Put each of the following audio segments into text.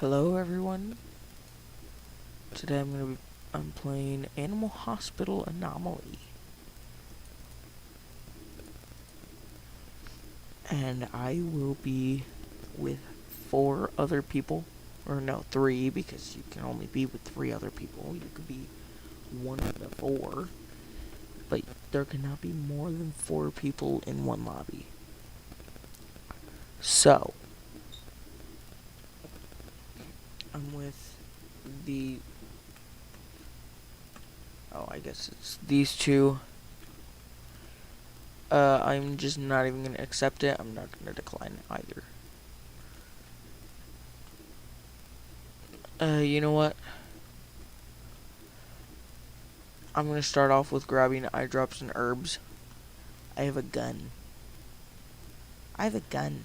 Hello everyone. Today I'm playing Animal Hospital Anomaly. And I will be with 4 other people. Or no, 3, because you can only be with 3 other people. You could be one of the 4. But there cannot be more than 4 people in one lobby. So I'm with the I guess it's these 2. I'm just not even gonna accept it. I'm not gonna decline it either. You know what? I'm gonna start off with grabbing eye drops and herbs. I have a gun. I have a gun.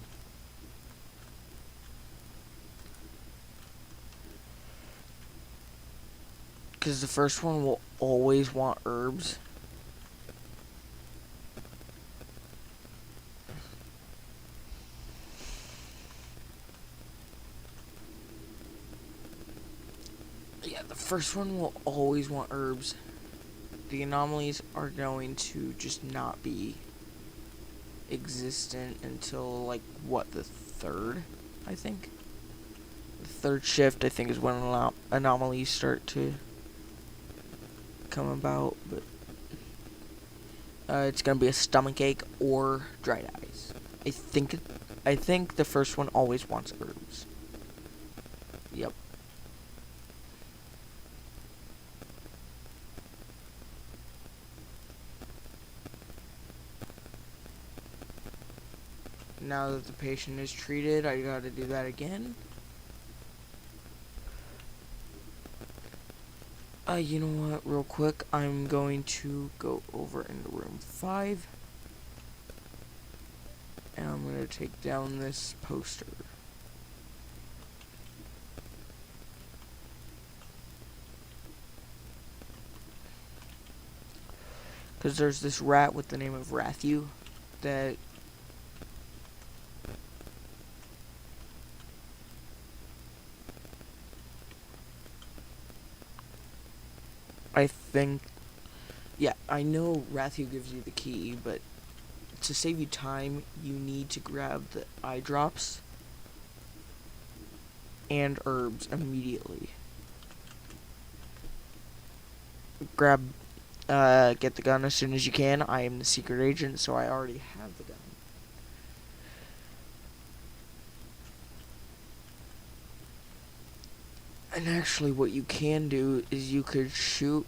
Because the first one will always want herbs. Yeah, the first one will always want herbs. The anomalies are going to just not be existent until, like, what, the 3rd, I think? The 3rd shift, I think, is when anomalies start to come about, but it's gonna be a stomach ache or dried eyes. I think the first one always wants herbs. Yep. Now that the patient is treated, I gotta do that again. You know what, real quick, I'm going to go over into room 5. And I'm gonna take down this poster. Because there's this rat with the name of Rathu that I think, yeah, I know Rathu gives you the key, but to save you time, you need to grab the eye drops and herbs immediately. Get the gun as soon as you can. I am the secret agent, so I already have the gun. And actually, what you can do is you could shoot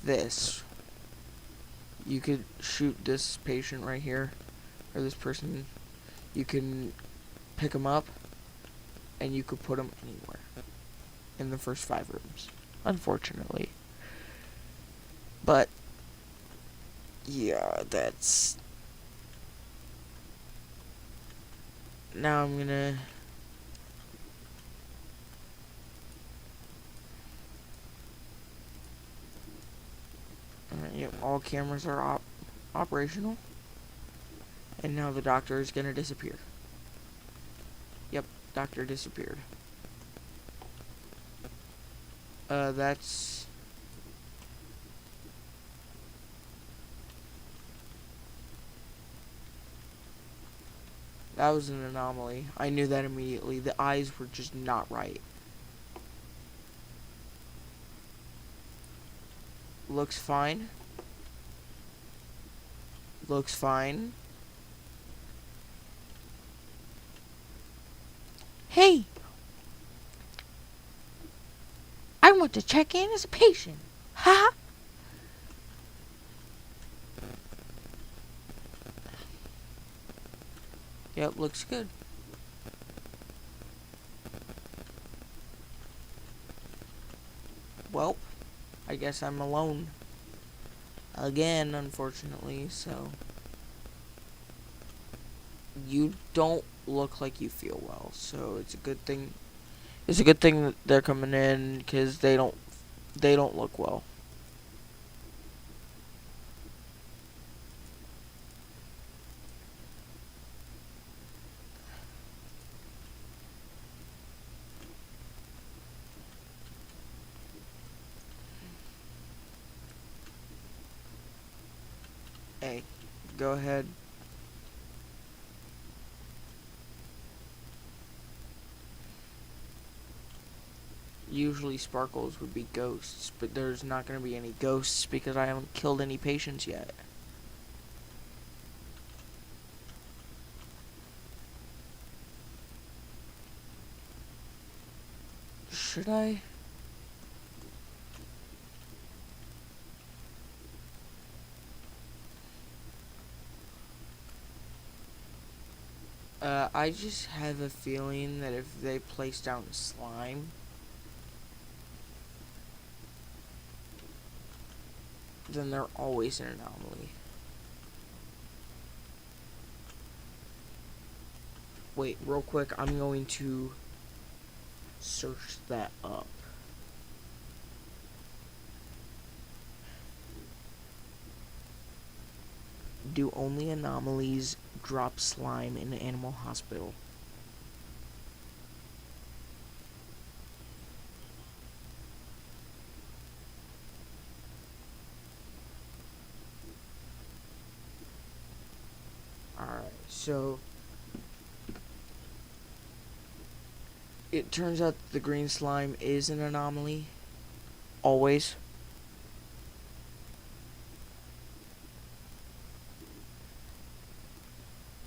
this. You could shoot this patient right here, or this person. You can pick him up, and you could put him anywhere in the first 5 rooms, unfortunately. But yeah, that's. Now I'm gonna. Yep, all cameras are operational. And now the doctor is gonna disappear. Yep, doctor disappeared. That's. That was an anomaly. I knew that immediately. The eyes were just not right. Looks fine. Looks fine. Hey! I want to check in as a patient. Ha! Yep, looks good. Well, I guess I'm alone. Again, unfortunately, so. You don't look like you feel well, so it's a good thing. It's a good thing that they're coming in, because they don't look well. Hey, go ahead. Usually sparkles would be ghosts, but there's not going to be any ghosts because I haven't killed any patients yet. Should I? I just have a feeling that if they place down slime, then they're always an anomaly. Wait, real quick, I'm going to search that up. Do only anomalies drop slime in an animal hospital? Alright, so it turns out the green slime is an anomaly. Always.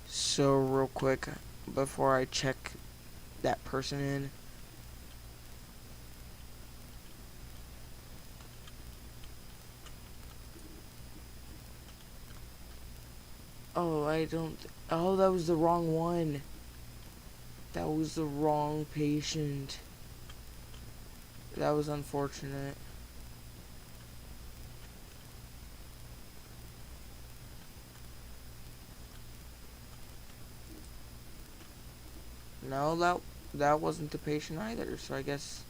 So real quick, before I check that person in, oh, that was the wrong one. That was the wrong patient. That was unfortunate. No, that wasn't the patient either, so I guess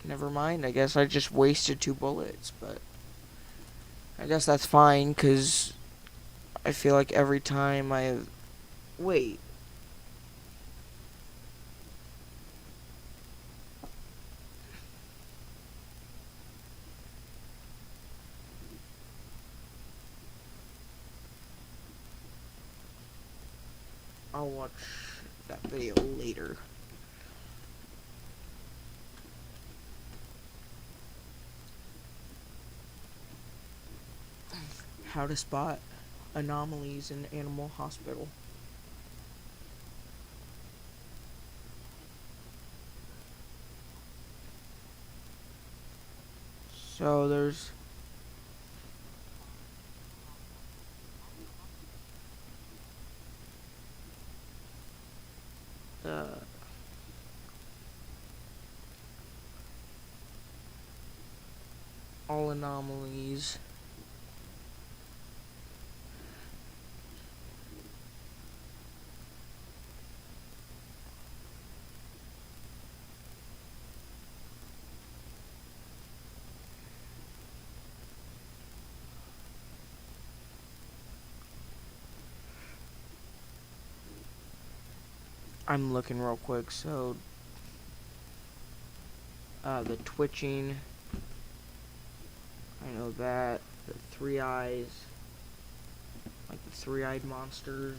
never mind. I guess I just wasted 2 bullets, but I guess that's fine, because I feel like every time I have... Wait. I'll watch that video later. How to spot anomalies in animal hospital. So there's uh all anomalies. I'm looking real quick, so the twitching, I know that. The 3 eyes, like the 3-eyed monsters.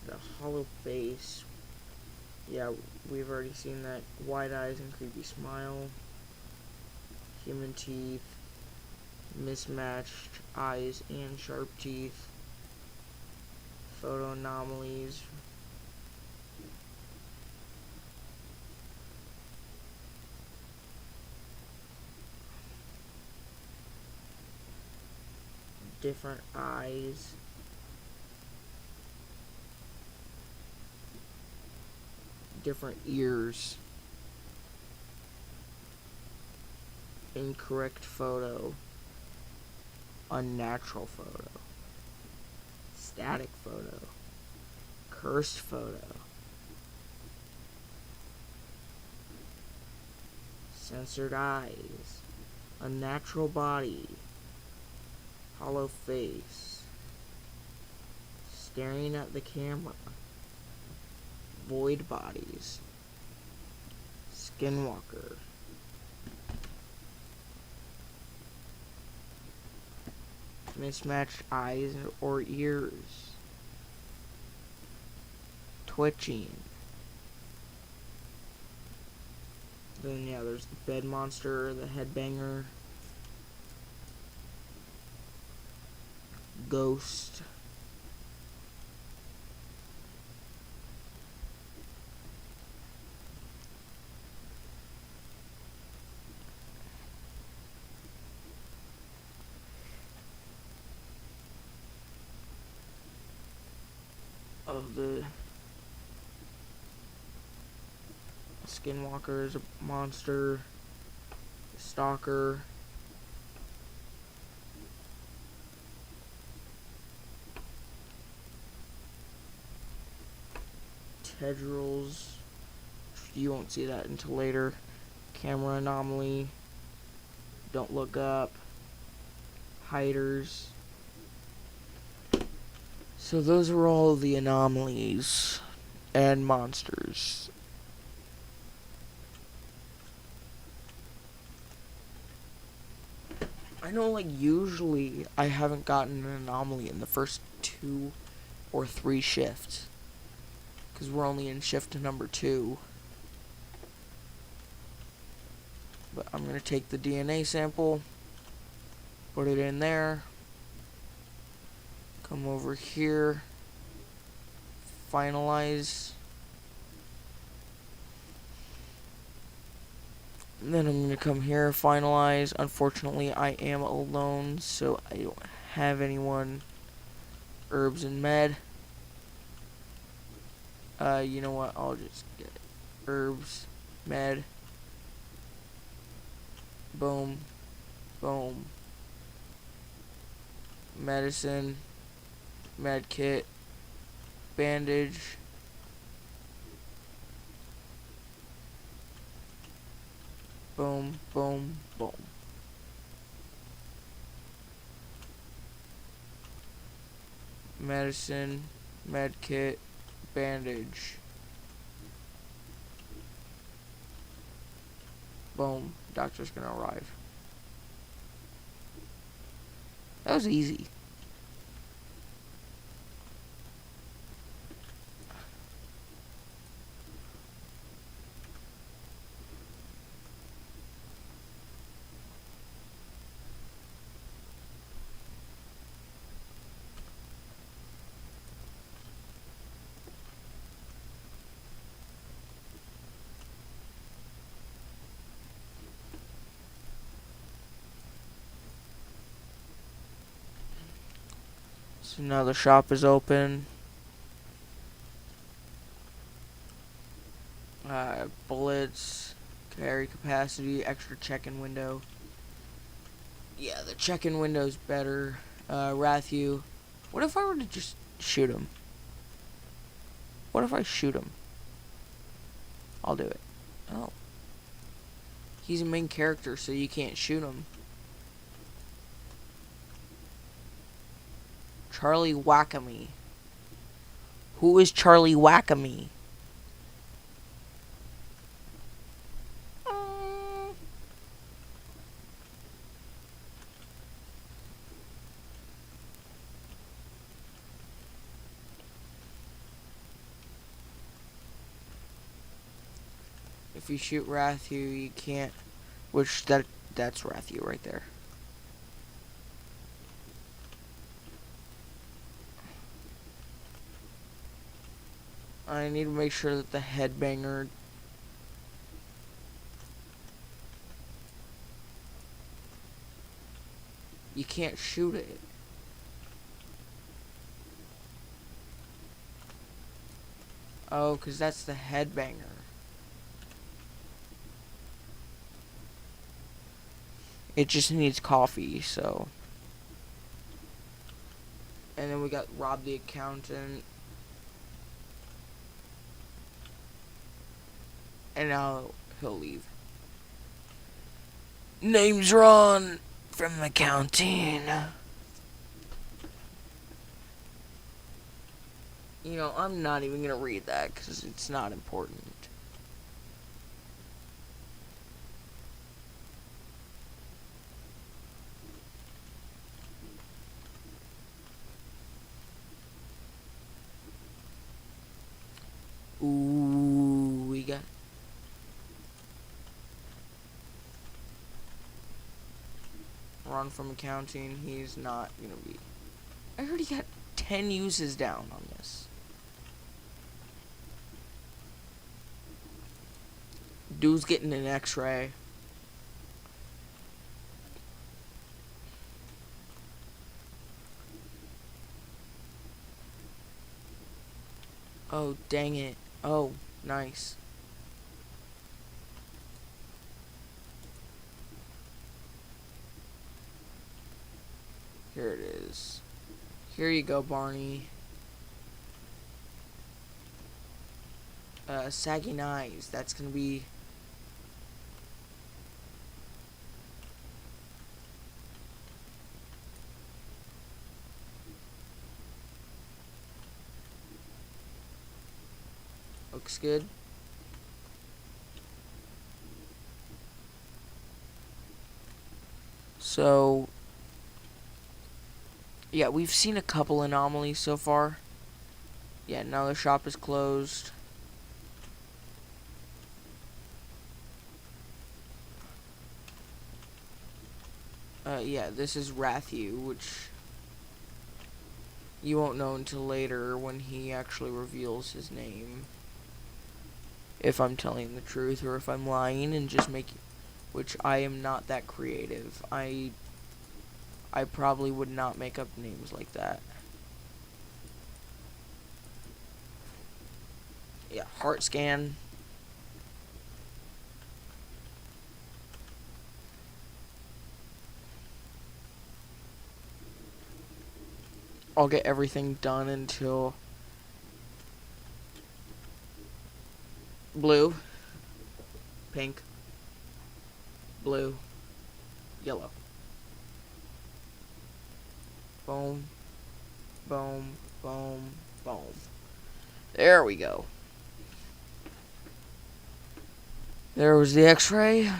The hollow face. Yeah, we've already seen that. Wide eyes and creepy smile. Human teeth. Mismatched eyes and sharp teeth. Photo anomalies. Different eyes. Different ears. Incorrect photo. Unnatural photo. Static photo. Cursed photo. Censored eyes. Unnatural body. Hollow face. Staring at the camera. Void bodies. Skinwalker. Mismatched eyes or ears. Twitching. Then yeah, there's the bed monster, the headbanger, ghost, of the skinwalker is a monster, stalker, tendrils, you won't see that until later, camera anomaly, don't look up, hiders. So those are all the anomalies and monsters. I know, like, usually I haven't gotten an anomaly in the first 2 or 3 shifts. Because we're only in shift number 2. But I'm going to take the DNA sample, put it in there, come over here, finalize. And then I'm going to come here, finalize. Unfortunately, I am alone, so I don't have anyone. Herbs and med. You know what? I'll just get herbs, med. Boom. Boom. Medicine. Med kit. Bandage. Boom, boom, boom. Medicine, med kit, bandage. Boom, doctor's gonna arrive. That was easy. So now the shop is open. Bullets, carry capacity, extra check-in window. Yeah, the check-in window's better. Rathu. What if I were to just shoot him? What if I shoot him? I'll do it. Oh. He's a main character, so you can't shoot him. Charlie Wackamy. Who is Charlie Wackamy? If you shoot Rathu, you can't. Which that's Rathu right there. I need to make sure that the headbanger you can't shoot it. Oh, 'cause that's the headbanger. It just needs coffee, so. And then we got Rob the accountant. And now he'll leave. Name's Ron from the canteen. You know, I'm not even gonna read that because it's not important. Ooh, we got. Run from accounting. He's not gonna be. I already got 10 uses down on this. Dude's getting an x-ray. Oh, dang it. Oh, nice. Here it is. Here you go, Barney. Sagging eyes. That's gonna be. Looks good. So, yeah, we've seen a couple anomalies so far. Yeah, now the shop is closed. Yeah, this is Rathu, which you won't know until later when he actually reveals his name. If I'm telling the truth or if I'm lying and just making, which I am not that creative. I probably would not make up names like that. Yeah, heart scan. I'll get everything done until blue, pink, blue, yellow. Boom, boom, boom, boom. There we go. There was the x-ray.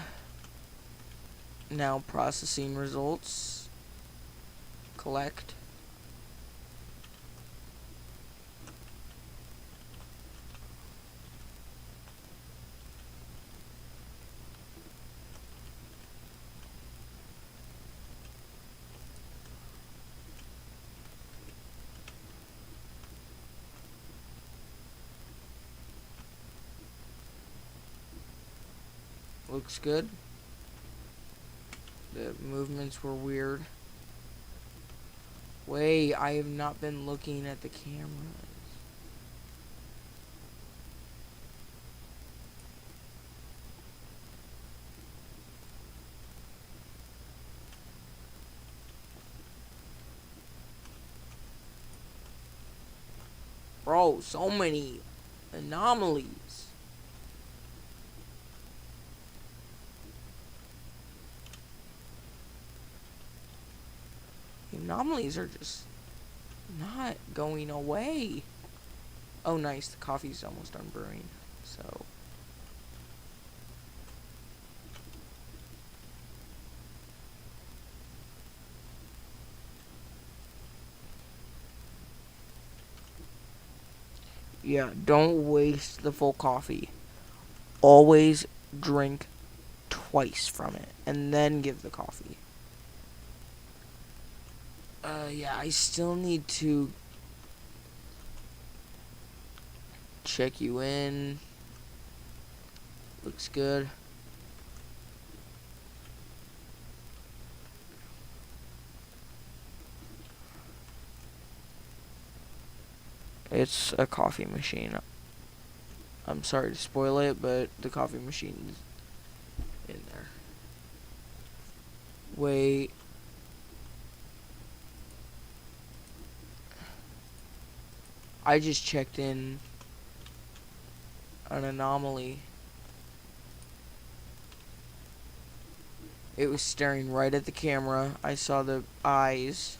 Now processing results. Collect. Looks good. The movements were weird. Wait, I have not been looking at the cameras. Bro, so many anomalies. The anomalies are just not going away. Oh, nice. The coffee's almost done brewing. So. Yeah, don't waste the full coffee. Always drink twice from it and then give the coffee. Yeah, I still need to check you in. Looks good. It's a coffee machine. I'm sorry to spoil it, but the coffee machine's in there. Wait. I just checked in an anomaly. It was staring right at the camera. I saw the eyes.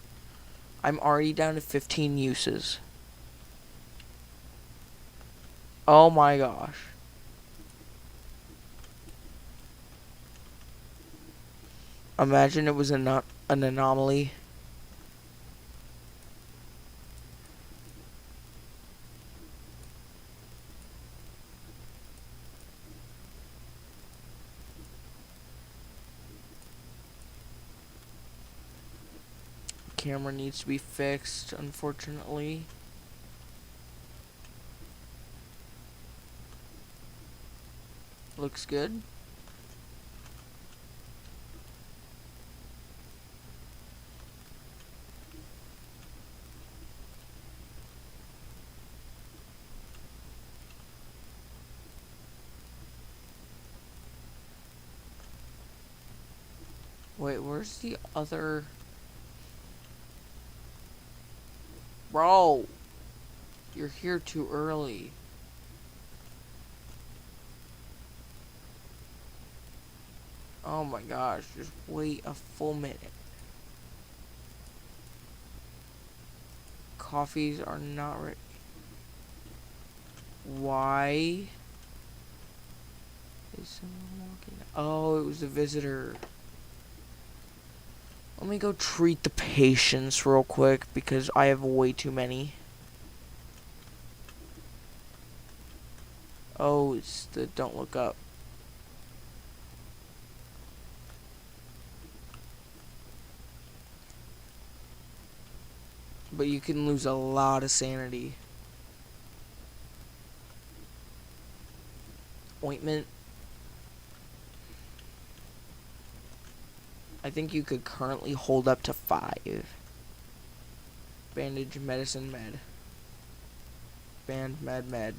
I'm already down to 15 uses. Oh my gosh. Imagine it was an anomaly. Camera needs to be fixed, unfortunately. Looks good. Wait, where's the other... Bro! You're here too early. Oh my gosh, just wait a full minute. Coffees are not ready. Why is someone walking? Oh, it was a visitor. Let me go treat the patients real quick because I have way too many. Oh, it's the don't look up. But you can lose a lot of sanity. Ointment. I think you could currently hold up to 5. Bandage, medicine, med. Band, med.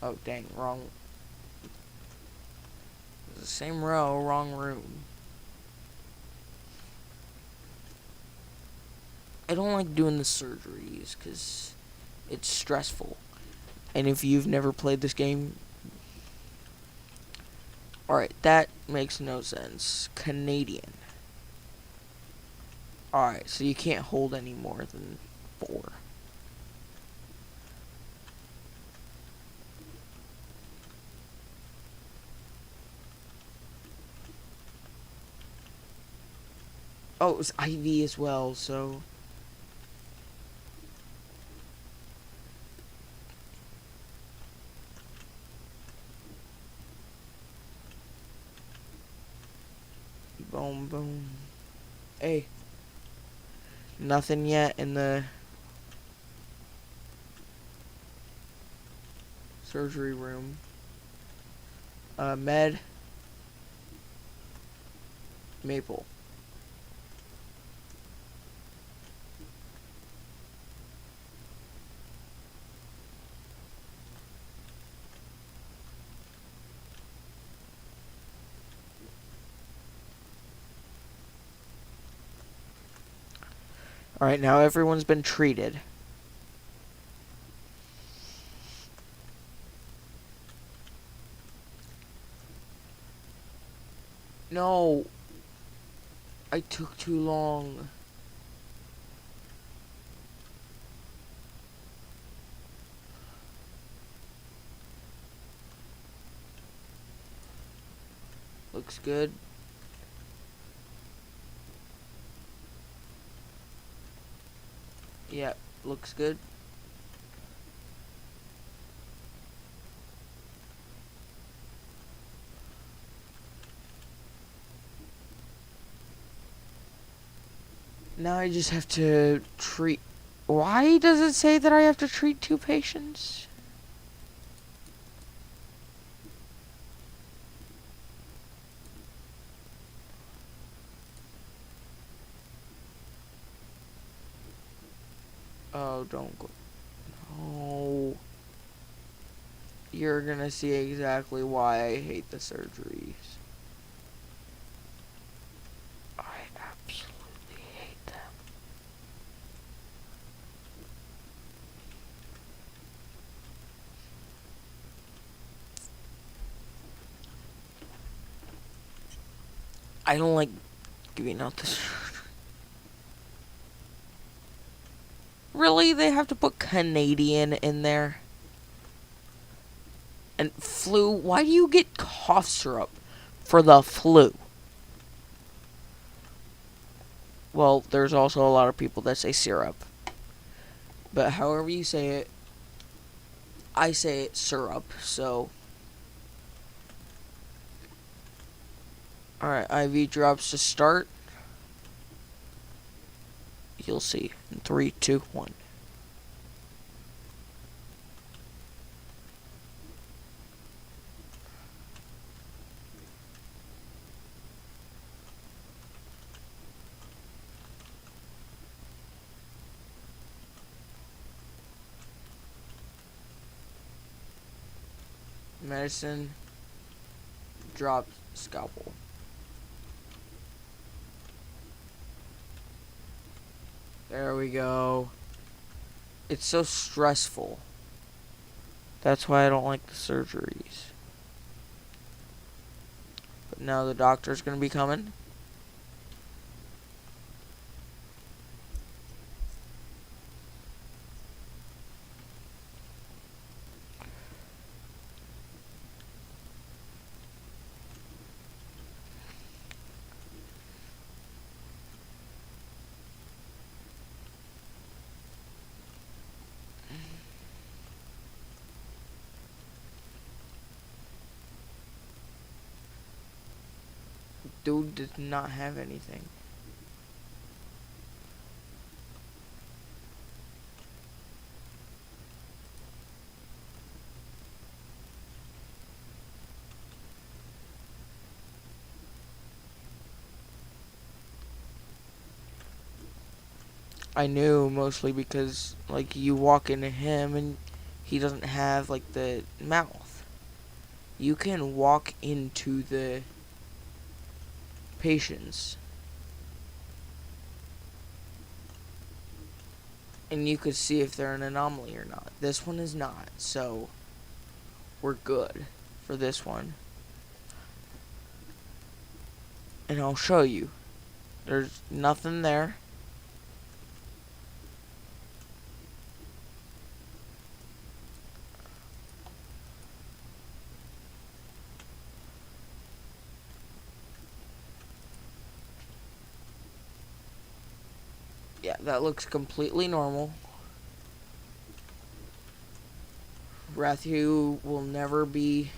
Oh, dang, wrong. It's the same row, wrong room. I don't like doing the surgeries because it's stressful. And if you've never played this game... Alright, that makes no sense. Canadian. Alright, so you can't hold any more than 4. Oh, it was IV as well, so... Boom, boom. Hey. Nothing yet in the surgery room. Med. Maple. Alright, now everyone's been treated. No. I took too long. Looks good. Yep, looks good. Now I just have to treat... Why does it say that I have to treat 2 patients? Oh, don't go... No. You're gonna see exactly why I hate the surgeries. I absolutely hate them. I don't like giving out this. Really? They have to put Canadian in there? And flu? Why do you get cough syrup for the flu? Well, there's also a lot of people that say syrup. But however you say it, I say it syrup, so. Alright, IV drops to start. You'll see. In 3, 2, 1. Medicine. Drop scalpel. There we go. It's so stressful. That's why I don't like the surgeries. But now the doctor's gonna be coming. Dude did not have anything. I knew mostly because, like, you walk into him and he doesn't have, like, the mouth. You can walk into the patients and you could see if they're an anomaly or not. This one is not, so we're good for this one. And I'll show you. There's nothing there. Yeah, that looks completely normal. Rathu will never be...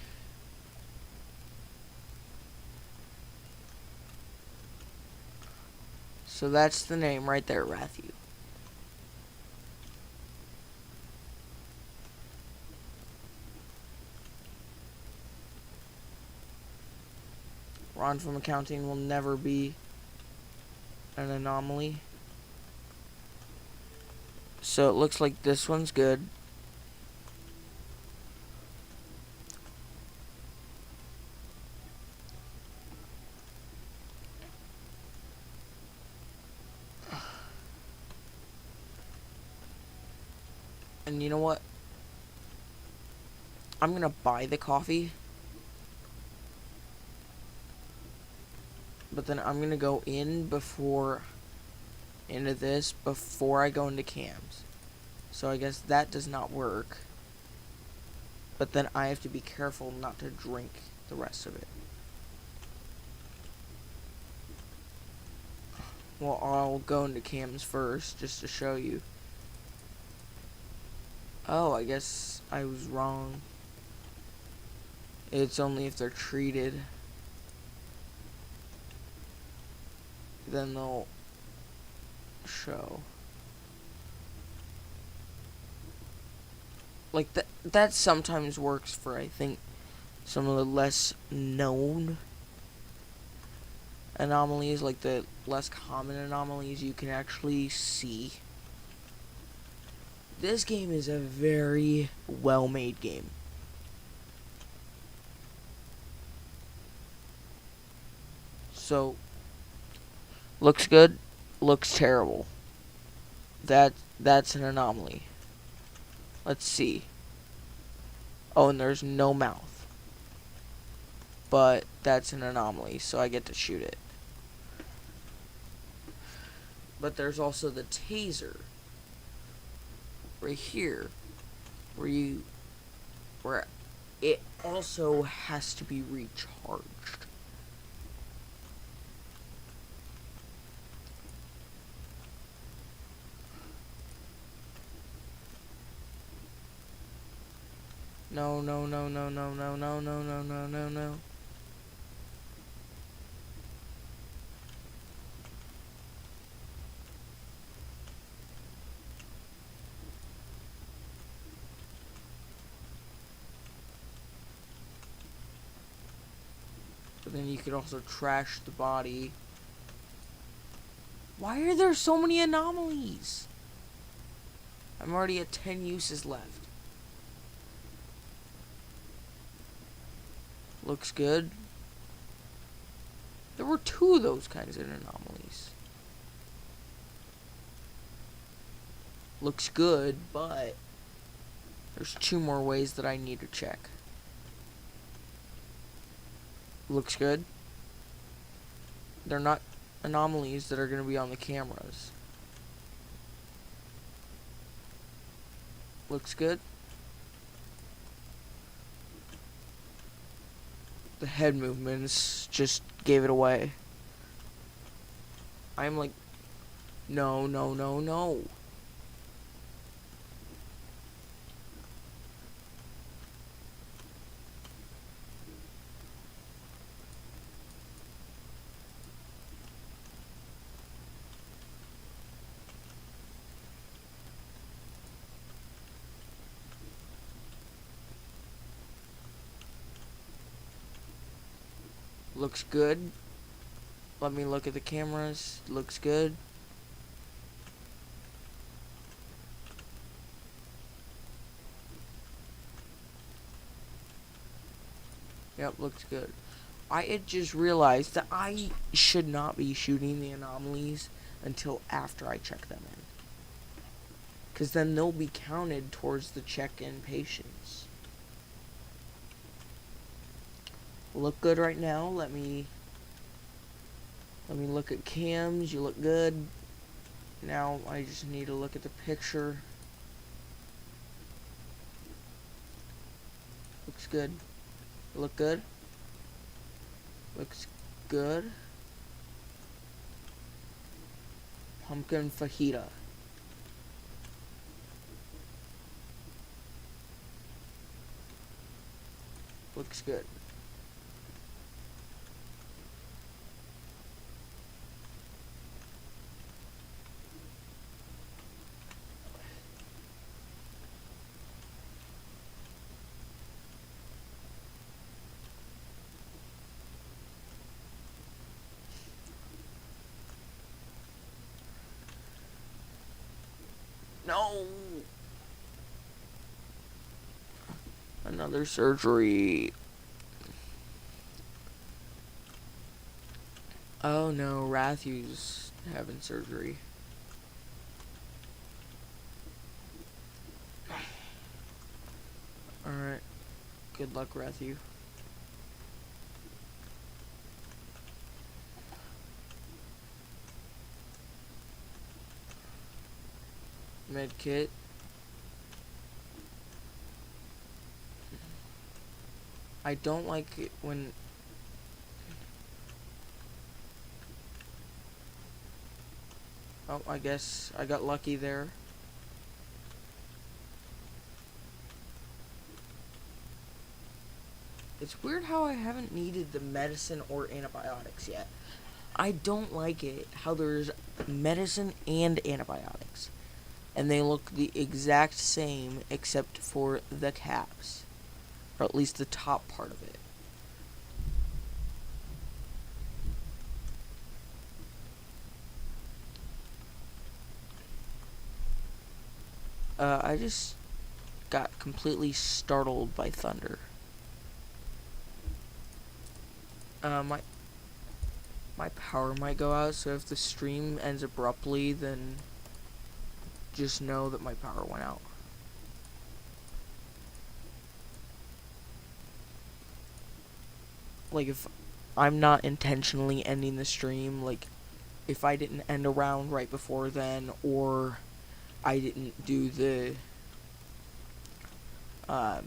So that's the name right there, Rathu. Ron from accounting will never be an anomaly. So it looks like this one's good. And you know what? I'm gonna buy the coffee. But then I'm gonna go into this before I go into cams. So I guess that does not work. But then I have to be careful not to drink the rest of it. Well, I'll go into cams first just to show you. Oh, I guess I was wrong. It's only if they're treated. Then they'll show. Like, that sometimes works for, I think, some of the less known anomalies, like the less common anomalies you can actually see. This game is a very well-made game. So, looks good, looks terrible. That's an anomaly. Let's see. Oh, and there's no mouth. But that's an anomaly, so I get to shoot it. But there's also the taser. right here, where it also has to be recharged. No, no, no, no, no, no, no, no, no, no, no, no. But then you could also trash the body. Why are there so many anomalies? I'm already at 10 uses left. Looks good. There were 2 of those kinds of anomalies. Looks good, but there's 2 more ways that I need to check. Looks good. They're not anomalies that are going to be on the cameras. Looks good. The head movements just gave it away. I'm like, no, no, no, no. Looks good. Let me look at the cameras. Looks good. Yep, looks good. I had just realized that I should not be shooting the anomalies until after I check them in. Because then they'll be counted towards the check-in patients. Look good right now. Let me look at cams. You look good. Now I just need to look at the picture. Looks good. Look good. Looks good. Pumpkin fajita. Looks good. No! Another surgery. Oh no, Rathu's having surgery. Alright. Good luck, Rathu. Med kit. I don't like it when... Oh, I guess I got lucky there. It's weird how I haven't needed the medicine or antibiotics yet. I don't like it how there's medicine and antibiotics. And they look the exact same except for the caps. Or at least the top part of it. I just got completely startled by thunder. My power might go out, so if the stream ends abruptly, then just know that my power went out. Like, if I'm not intentionally ending the stream, like, if I didn't end a round right before then, or I didn't do the um,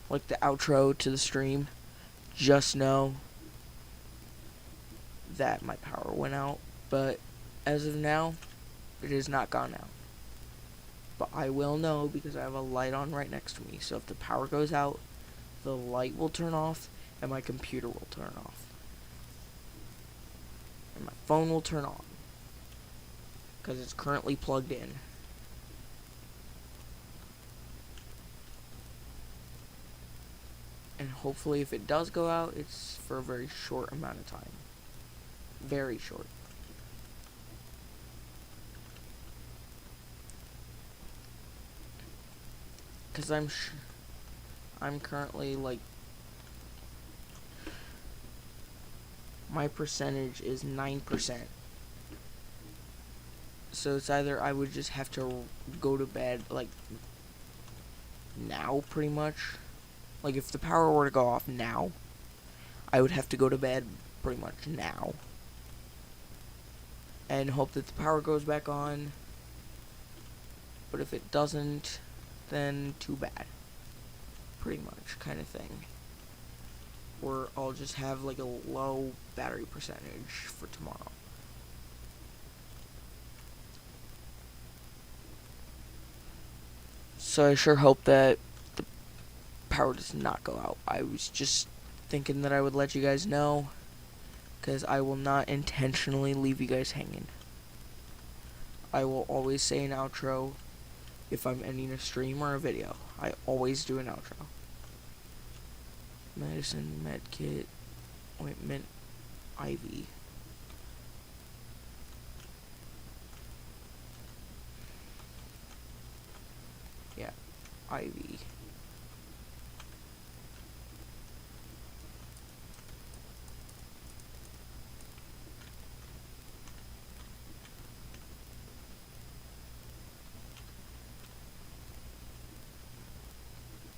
like the outro to the stream, just know that my power went out. But as of now, it has not gone out. But I will know because I have a light on right next to me. So if the power goes out, the light will turn off and my computer will turn off. And my phone will turn on because it's currently plugged in. And hopefully if it does go out, it's for a very short amount of time. Very short. Because I'm currently like, my percentage is 9%. So it's either I would just have to go to bed like now pretty much. Like if the power were to go off now, I would have to go to bed pretty much now. And hope that the power goes back on. But if it doesn't, then too bad. Pretty much kind of thing. Or I'll just have like a low battery percentage for tomorrow. So I sure hope that the power does not go out. I was just thinking that I would let you guys know, because I will not intentionally leave you guys hanging. I will always say an outro if I'm ending a stream or a video. I always do an outro. Medicine, medkit, ointment, IV. Yeah, IV.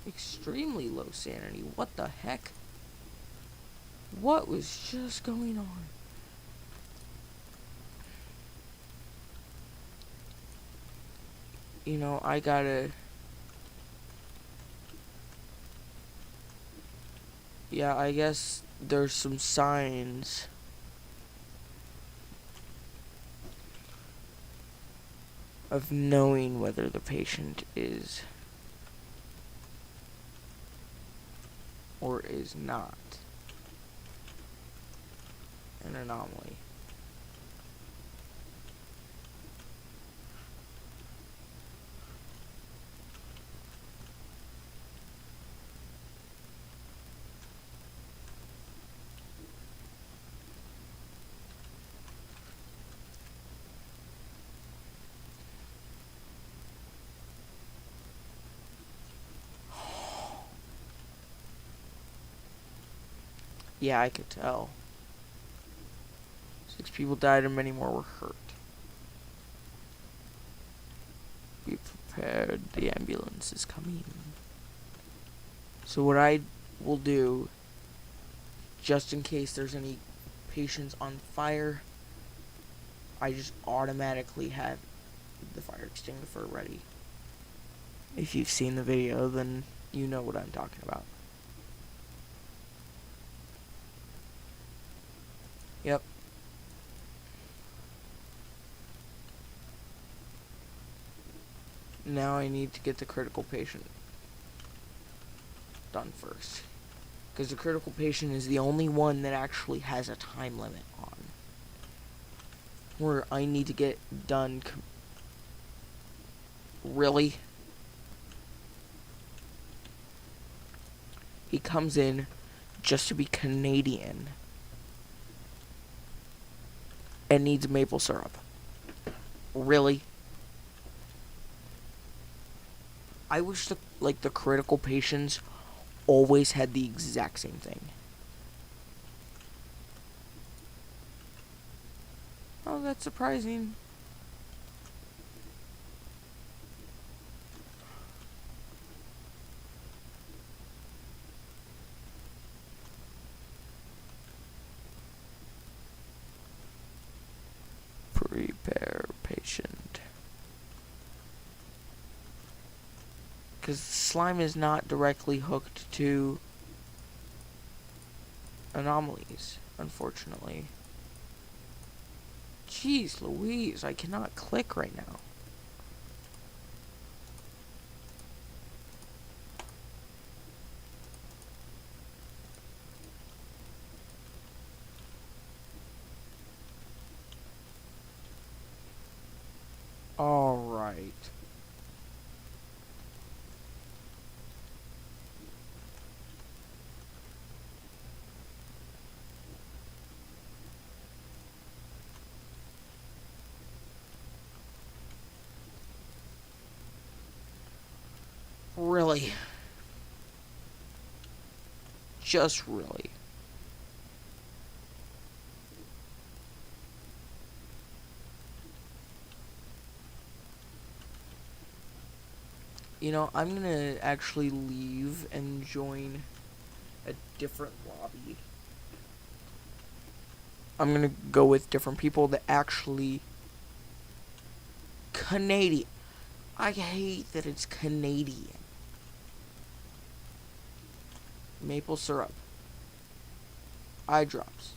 Extremely low sanity. What the heck? What was just going on? You know, I gotta... Yeah, I guess there's some signs of knowing whether the patient is or is not an anomaly. Yeah, I could tell. 6 people died and many more were hurt. Be prepared, the ambulance is coming. So what I will do, just in case there's any patients on fire, I just automatically have the fire extinguisher ready. If you've seen the video, then you know what I'm talking about. Yep. Now I need to get the critical patient done first. Because the critical patient is the only one that actually has a time limit on. Where I need to get done. Really? He comes in just to be Canadian. And needs maple syrup. Really? I wish the critical patients always had the exact same thing. Oh, that's surprising. Prepare patient. Because slime is not directly hooked to anomalies, unfortunately. Jeez Louise, I cannot click right now. Alright. Really? Just really? You know, I'm gonna actually leave and join a different lobby. I'm gonna go with different people that actually... Canadian. I hate that it's Canadian. Maple syrup. Eye drops.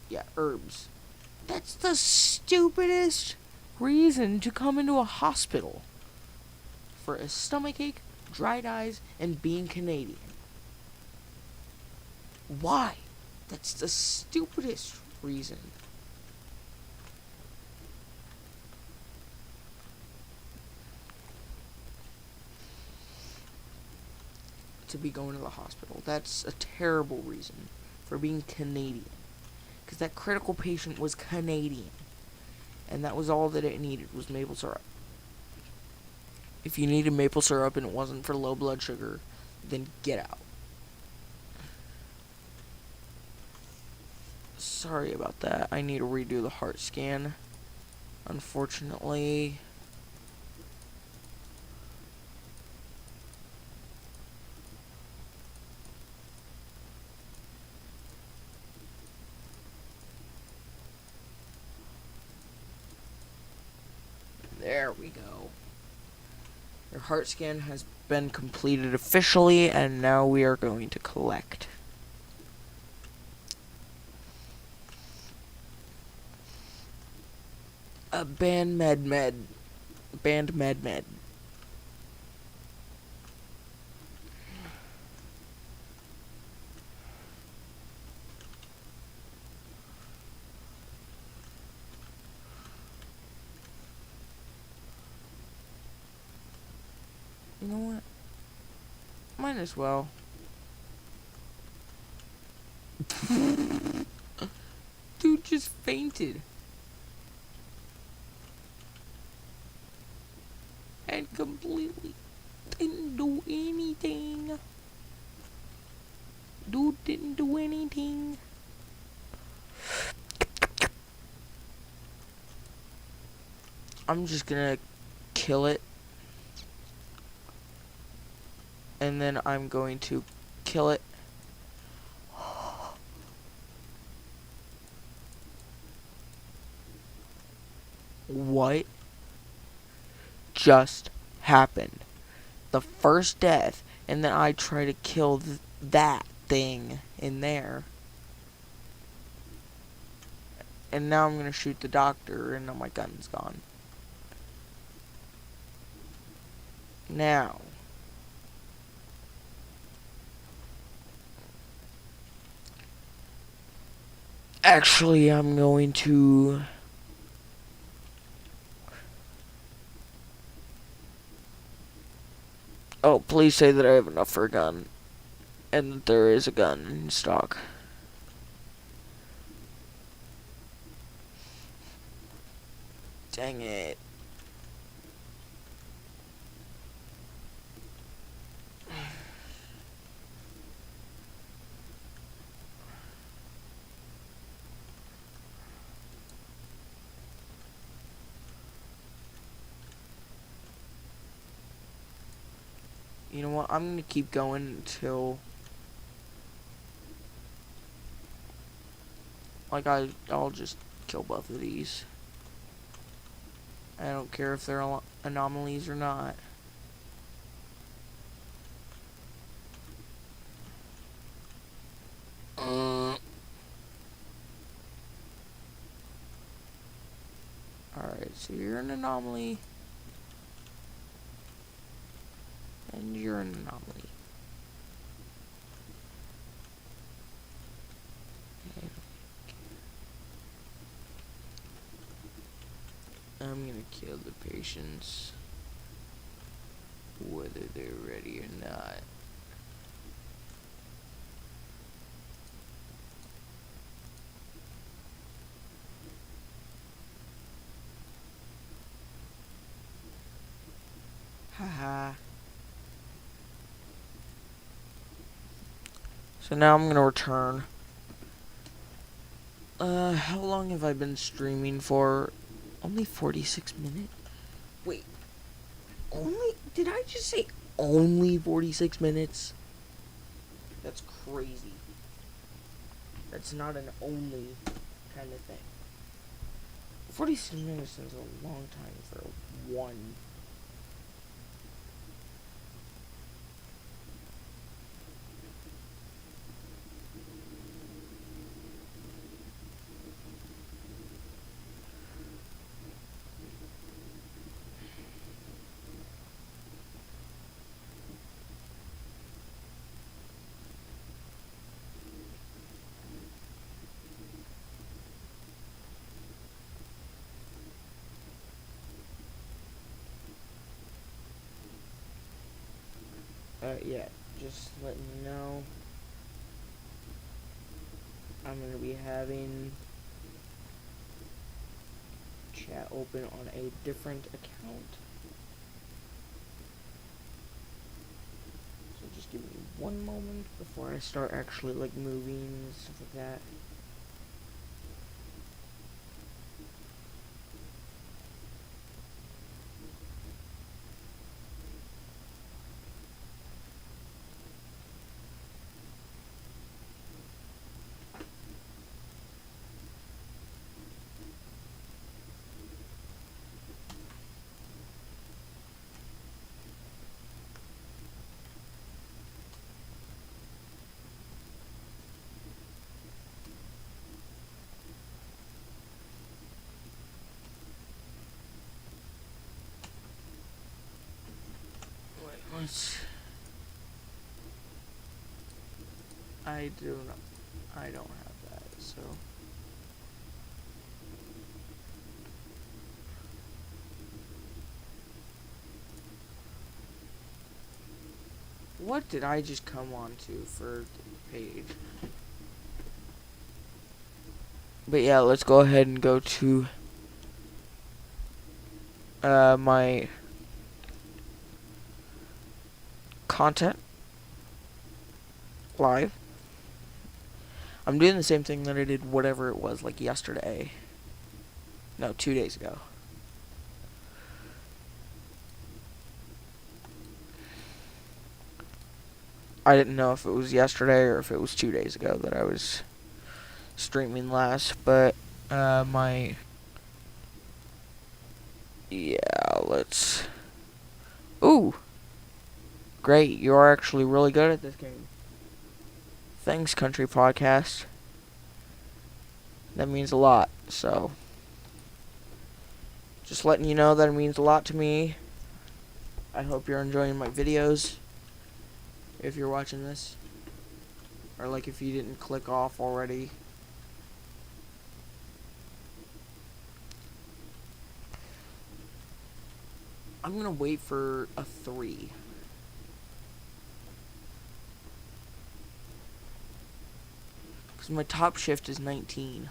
Yeah, herbs. That's the stupidest reason to come into a hospital. For a stomachache, dried eyes, and being Canadian. Why? That's the stupidest reason. To be going to the hospital. That's a terrible reason for being Canadian. Because that critical patient was Canadian. And that was all that it needed, was maple syrup. If you needed maple syrup and it wasn't for low blood sugar, then get out. Sorry about that. I need to redo the heart scan. Unfortunately. There we go. Your heart scan has been completed officially, and now we are going to collect. A band med. You know what? Might as well. Dude just fainted. And completely didn't do anything. Dude didn't do anything. I'm just gonna kill it. And then I'm going to kill it. What just happened? The first death, and then I try to kill that thing in there. And now I'm gonna shoot the doctor, and now my gun's gone. Now. Actually, I'm going to... Oh, please say that I have enough for a gun. And that there is a gun in stock. Dang it. You know what? I'm gonna keep going until... Like, I'll just kill both of these. I don't care if they're anomalies or not. an anomaly. And you're an anomaly. I'm gonna kill the patients, whether they're ready or not. Haha. So now I'm gonna return. How long have I been streaming for? Only 46 minutes? Wait, did I just say only 46 minutes? That's crazy. That's not an only kind of thing. 46 minutes is a long time for one. Yeah, just letting you know, I'm going to be having chat open on a different account. So just give me one moment before I start actually, like, moving and stuff like that. I don't have that, so. What did I just come on to for the page? But yeah, let's go ahead and go to my content live. I'm doing the same thing that I did whatever it was, like yesterday. No, 2 days ago. I didn't know if it was yesterday or if it was 2 days ago that I was streaming last, but yeah, let's. Ooh, great! You are actually really good at this game. Thanks, Country Podcast. That means a lot. So, just letting you know that it means a lot to me. I hope you're enjoying my videos. If you're watching this, or like if you didn't click off already. I'm gonna wait for a 3. Because my top shift is 19.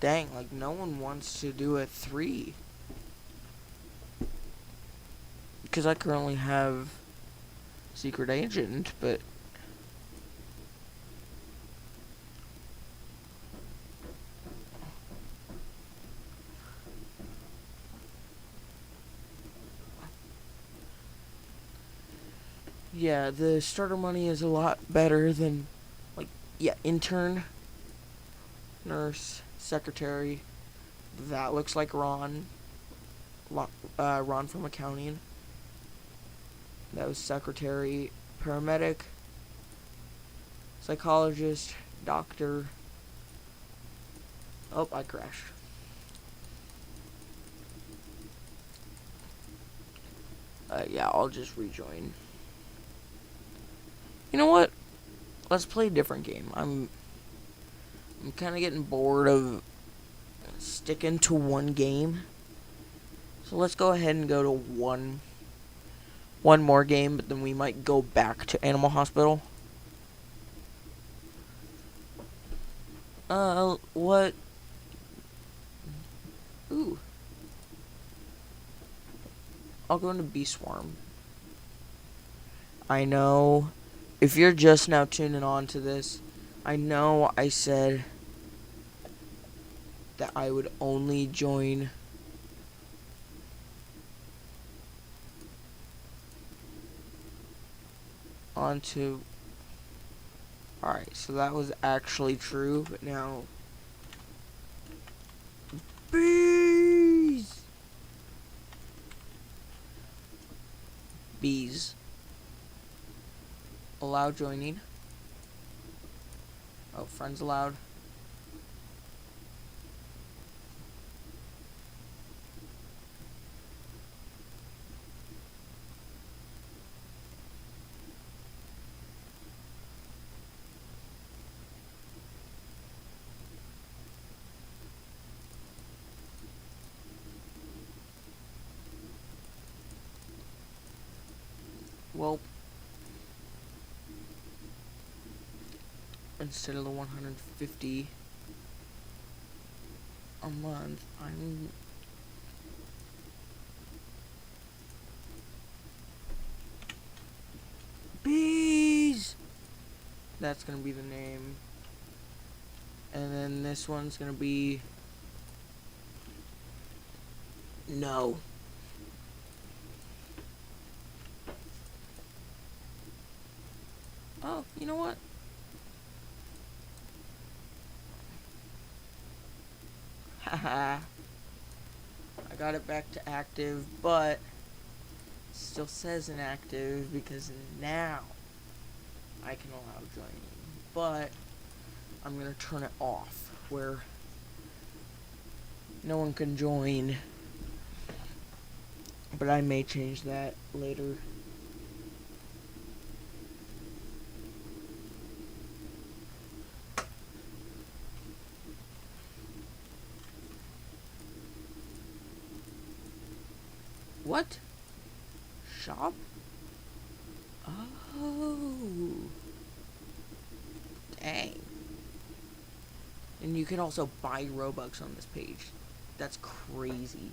Dang, like no one wants to do a 3. because I currently have secret agent, but yeah, the starter money is a lot better than, like, yeah, intern, nurse, secretary. That looks like Ron. Ron from accounting. That was secretary, paramedic, psychologist, doctor. Oh, I crashed. Yeah, I'll just rejoin. You know what? Let's play a different game. I'm kind of getting bored of sticking to one game. So let's go ahead and go to one more game, but then we might go back to Animal Hospital. What? Ooh. I'll go into Bee Swarm. I know, if you're just now tuning on to this, I know I said that I would only join onto... Alright, so that was actually true, but now... Bees! Bees. Allow joining. Oh, friends allowed. Well, instead of the 150 a month, I'm... Bees! That's gonna be the name. And then this one's gonna be... No. Oh, you know what? Haha. I got it back to active, but it still says inactive because now I can allow joining. But I'm gonna turn it off where no one can join. But I may change that later. What? Shop? Oh. Dang. And you can also buy Robux on this page. That's crazy.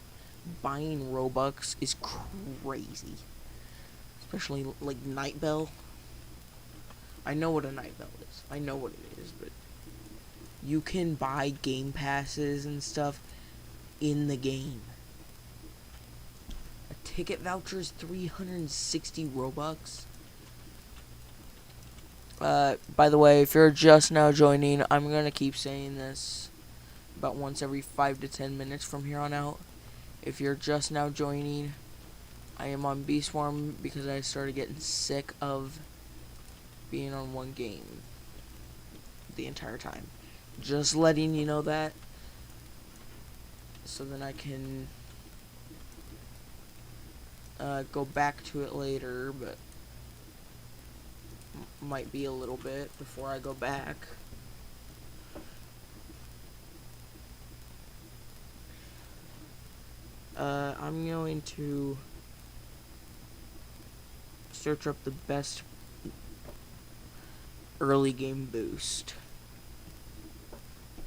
Buying Robux is crazy. Especially like Night Bell. I know what a Night Bell is. I know what it is, but you can buy game passes and stuff in the game. A ticket voucher is 360 Robux. By the way, if you're just now joining, I'm gonna keep saying this about once every 5 to 10 minutes from here on out. If you're just now joining, I am on Bee Swarm because I started getting sick of being on one game the entire time. Just letting you know that, so then I can go back to it later, but might be a little bit before I go back. I'm going to search up the best early game boost.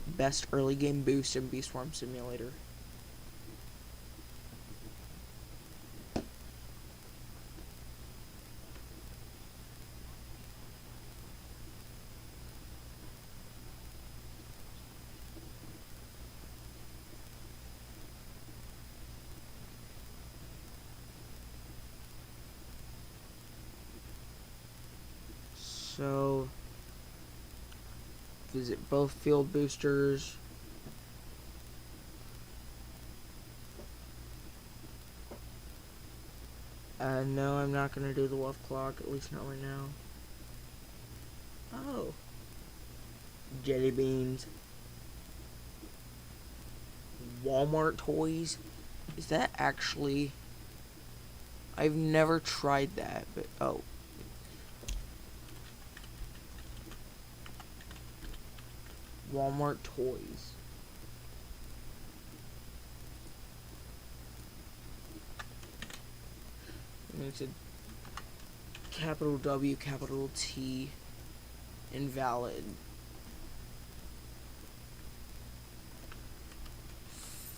Best early game boost in Bee Swarm Simulator. So visit both field boosters. No, I'm not gonna do the wolf clock, at least not right now. Oh. Jelly beans. Walmart toys. Is that actually... I've never tried that, but... Oh. Walmart toys. And it's a capital W, capital T, invalid.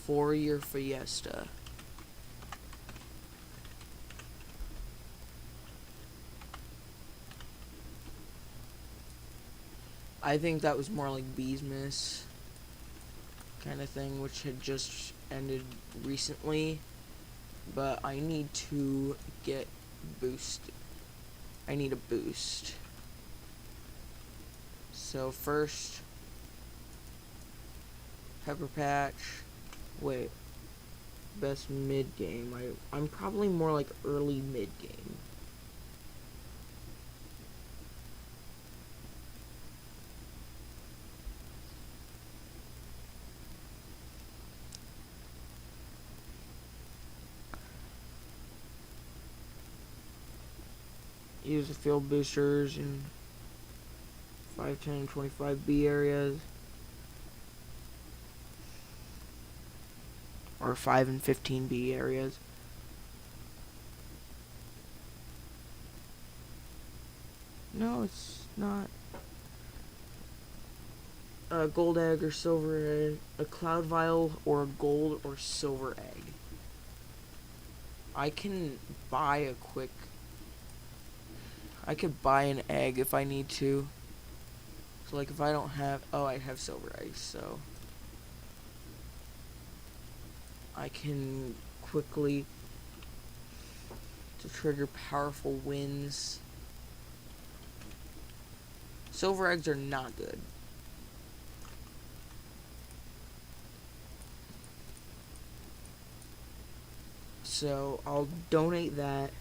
For your Fiesta. I think that was more like Beesmas kind of thing, which had just ended recently. But I need to get boosted. I need a boost. So first, Pepper Patch. Wait, best mid game. I'm probably more like early mid game. Use the field boosters in 5, 10, 25B areas. Or 5 and 15B areas. No, it's not. A gold egg or silver egg. A cloud vial or a gold or silver egg. I can buy a quick... I could buy an egg if I need to. So like if I don't have... Oh, I have silver eggs, so... I can quickly, to trigger powerful winds. Silver eggs are not good. So I'll donate that.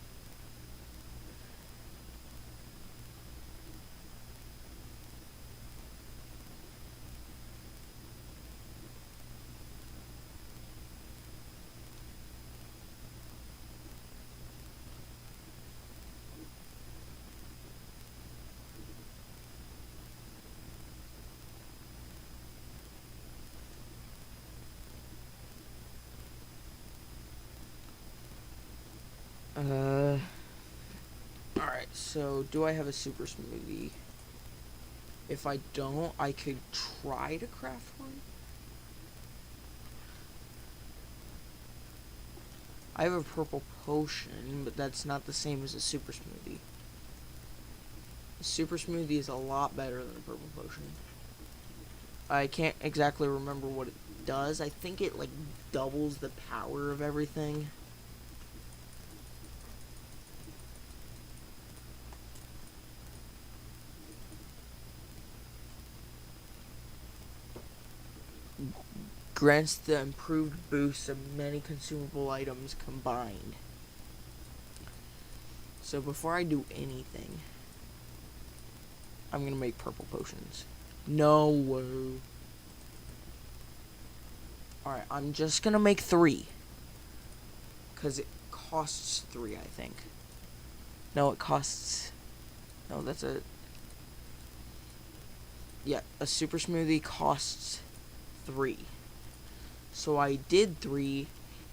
Alright, so do I have a super smoothie? If I don't, I could try to craft one. I have a purple potion, but that's not the same as a super smoothie. A super smoothie is a lot better than a purple potion. I can't exactly remember what it does. I think it like doubles the power of everything. Grants the improved boost of many consumable items combined. So before I do anything, I'm gonna make purple potions. No way. Alright, I'm just gonna make 3. Because it costs 3, I think. No, it costs... No, that's a... Yeah, a super smoothie costs 3. So I did 3,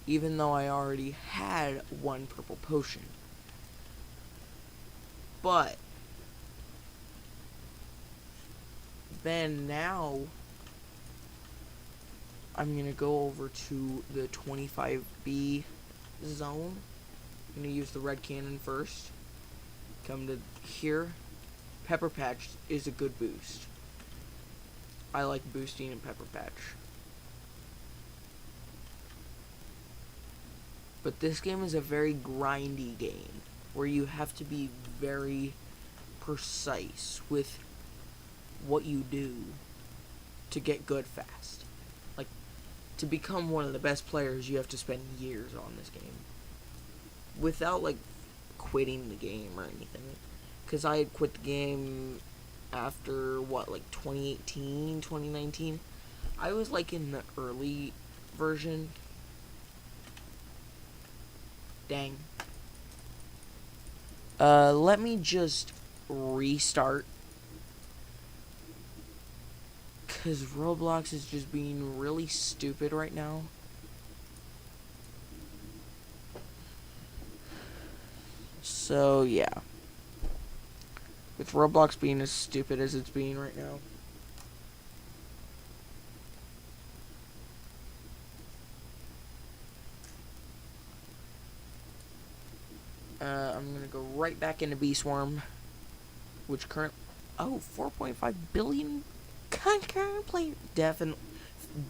even though I already had 1 purple potion. But... then now... I'm gonna go over to the 25B zone. I'm gonna use the red cannon first. Come to here. Pepper Patch is a good boost. I like boosting in Pepper Patch. But this game is a very grindy game, where you have to be very precise with what you do to get good fast. Like, to become one of the best players, you have to spend years on this game. Without, like, quitting the game or anything. Because I had quit the game after, what, like 2018, 2019? I was, like, in the early version. Dang. Let me just restart. Because Roblox is just being really stupid right now. So, yeah. With Roblox being as stupid as it's being right now. I'm gonna go right back into Bee Swarm. Which oh, 4.5 billion concurrent players. Definitely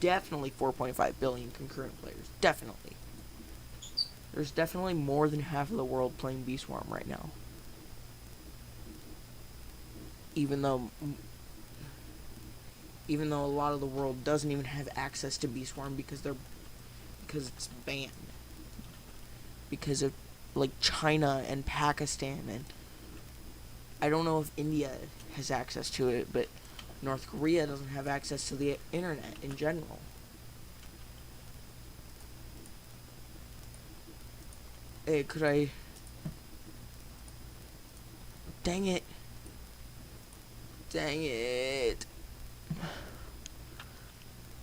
4.5 billion concurrent players. Definitely. There's definitely more than half of the world playing Bee Swarm right now. Even though a lot of the world doesn't even have access to Bee Swarm because it's banned. Because of, like, China and Pakistan, and I don't know if India has access to it, but North Korea doesn't have access to the internet in general. Hey, could I... Dang it. Dang it.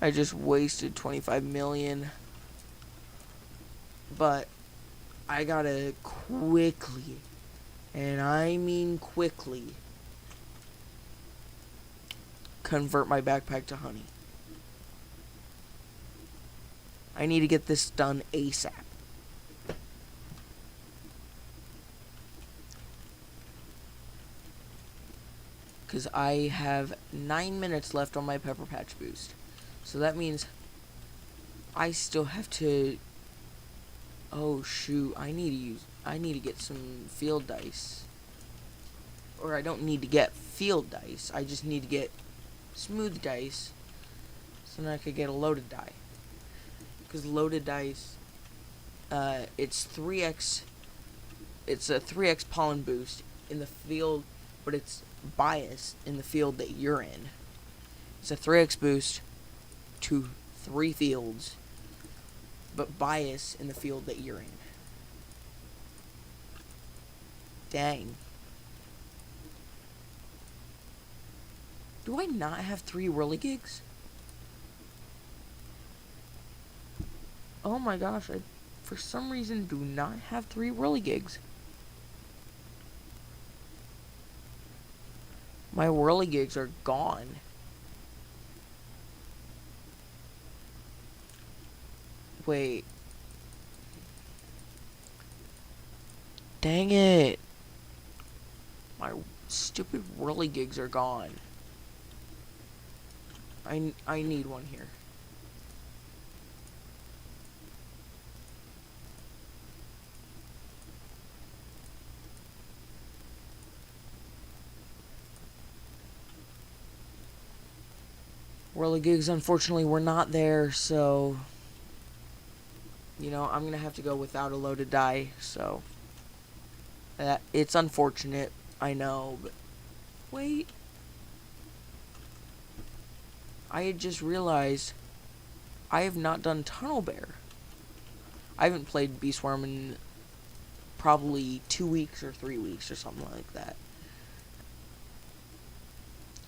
I just wasted 25 million. But I gotta quickly, and I mean quickly, convert my backpack to honey. I need to get this done ASAP. Because I have 9 minutes left on my Pepper Patch boost. So that means I still have to... Oh shoot, I need to get some field dice. Or I don't need to get field dice, I just need to get smooth dice so then I could get a loaded die. Because loaded dice, it's 3x, it's a 3x pollen boost in the field, but it's biased in the field that you're in. It's a 3x boost to 3 fields, but bias in the field that you're in. Dang. Do I not have 3 whirligigs? Oh my gosh, I for some reason do not have 3 whirligigs. My whirligigs are gone. Wait. Dang it. My stupid whirligigs are gone. I need one here. Whirligigs unfortunately were not there, so you know, I'm gonna have to go without a loaded die, so it's unfortunate, I know, but wait. I had just realized I have not done Tunnel Bear. I haven't played Bee Swarm in probably 2 weeks or 3 weeks or something like that.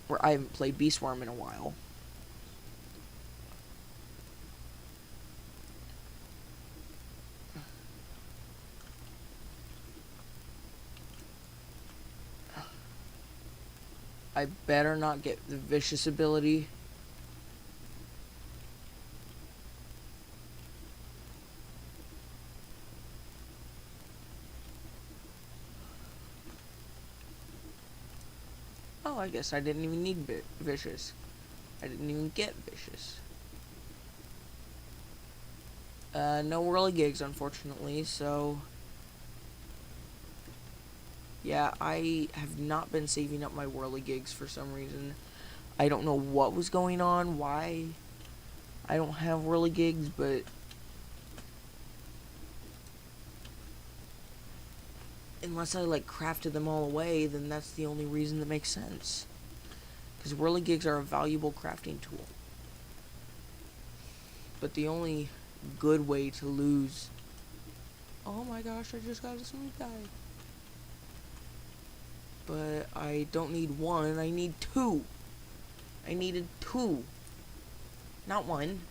Where I haven't played Bee Swarm in a while. I better not get the vicious ability. Oh, I guess I didn't even need vicious. I didn't even get vicious. No whirligigs, unfortunately, so... Yeah, I have not been saving up my whirligigs for some reason. I don't know what was going on, why I don't have whirligigs, but unless I like crafted them all away, then that's the only reason that makes sense. Because whirligigs are a valuable crafting tool. But the only good way to lose... Oh my gosh, I just got a smooth dive. But I don't need one, I need two. I needed two. Not one.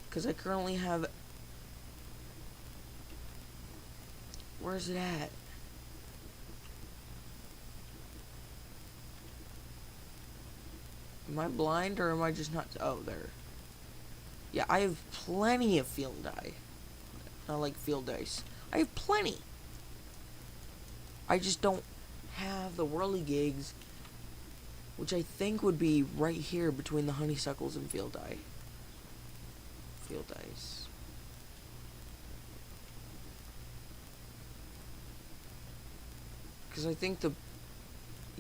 Because I currently have... Where's it at? Am I blind or am I just not... Oh, there. Yeah, I have plenty of field dye. Not like field dice. I have plenty. I just don't have the whirligigs, which I think would be right here between the honeysuckles and field dye. Field dice. Because I think the...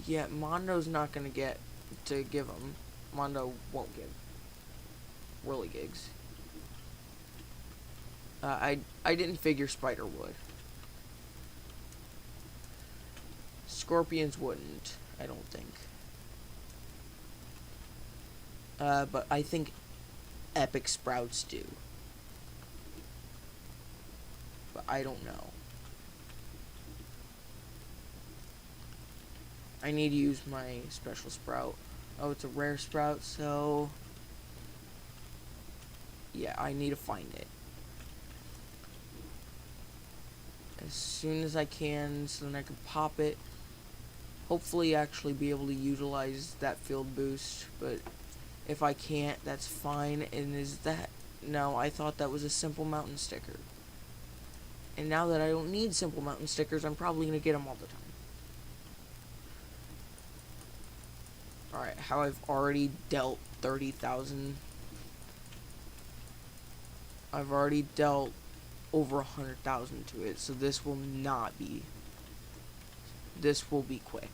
Yeah, Mondo's not going to get to give them. Mondo won't give whirligigs. I didn't figure Spider would. Scorpions wouldn't, I don't think. But I think Epic Sprouts do. But I don't know. I need to use my special sprout. Oh, it's a rare sprout, so... Yeah, I need to find it. As soon as I can, so then I can pop it. Hopefully actually be able to utilize that field boost, but if I can't, that's fine. And is that... No, I thought that was a simple mountain sticker. And now that I don't need simple mountain stickers, I'm probably going to get them all the time. Alright, how I've already dealt 30,000. I've already dealt over 100,000 to it, so this will not be... This will be quick.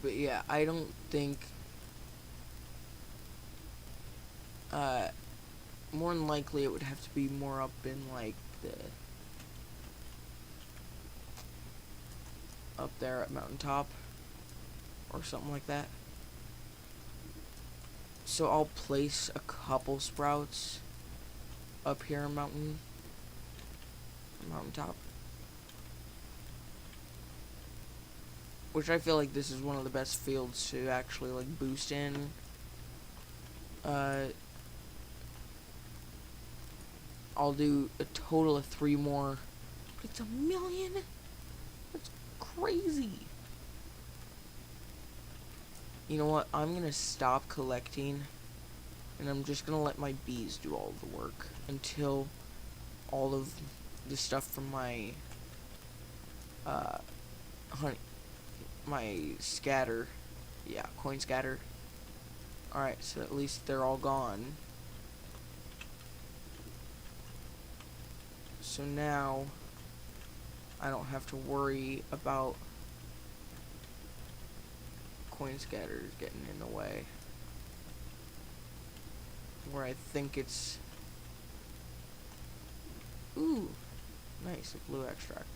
But yeah, I don't think... more than likely it would have to be more up in, like, the... Up there at Mountaintop. Or something like that. So I'll place a couple sprouts up here in Mountaintop. Which I feel like this is one of the best fields to actually, like, boost in. I'll do a total of 3 more. But it's 1 million? That's crazy. You know what? I'm gonna stop collecting. And I'm just gonna let my bees do all the work. Until all of the stuff from my... honey... My scatter. Yeah, coin scatter. Alright, so at least they're all gone. So now, I don't have to worry about coin scatters getting in the way. Where I think it's... Ooh, nice, a blue extract.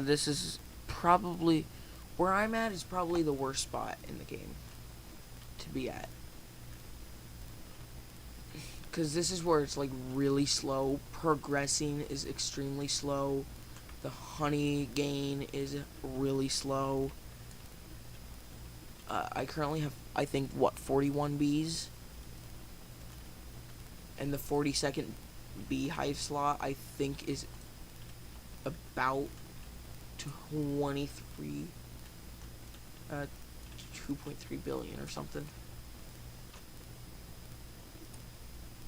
This is probably... Where I'm at is probably the worst spot in the game to be at. Because this is where it's, like, really slow. Progressing is extremely slow. The honey gain is really slow. I currently have, I think, what, 41 bees? And the 42nd beehive slot, I think, is about 23... 2.3 billion or something.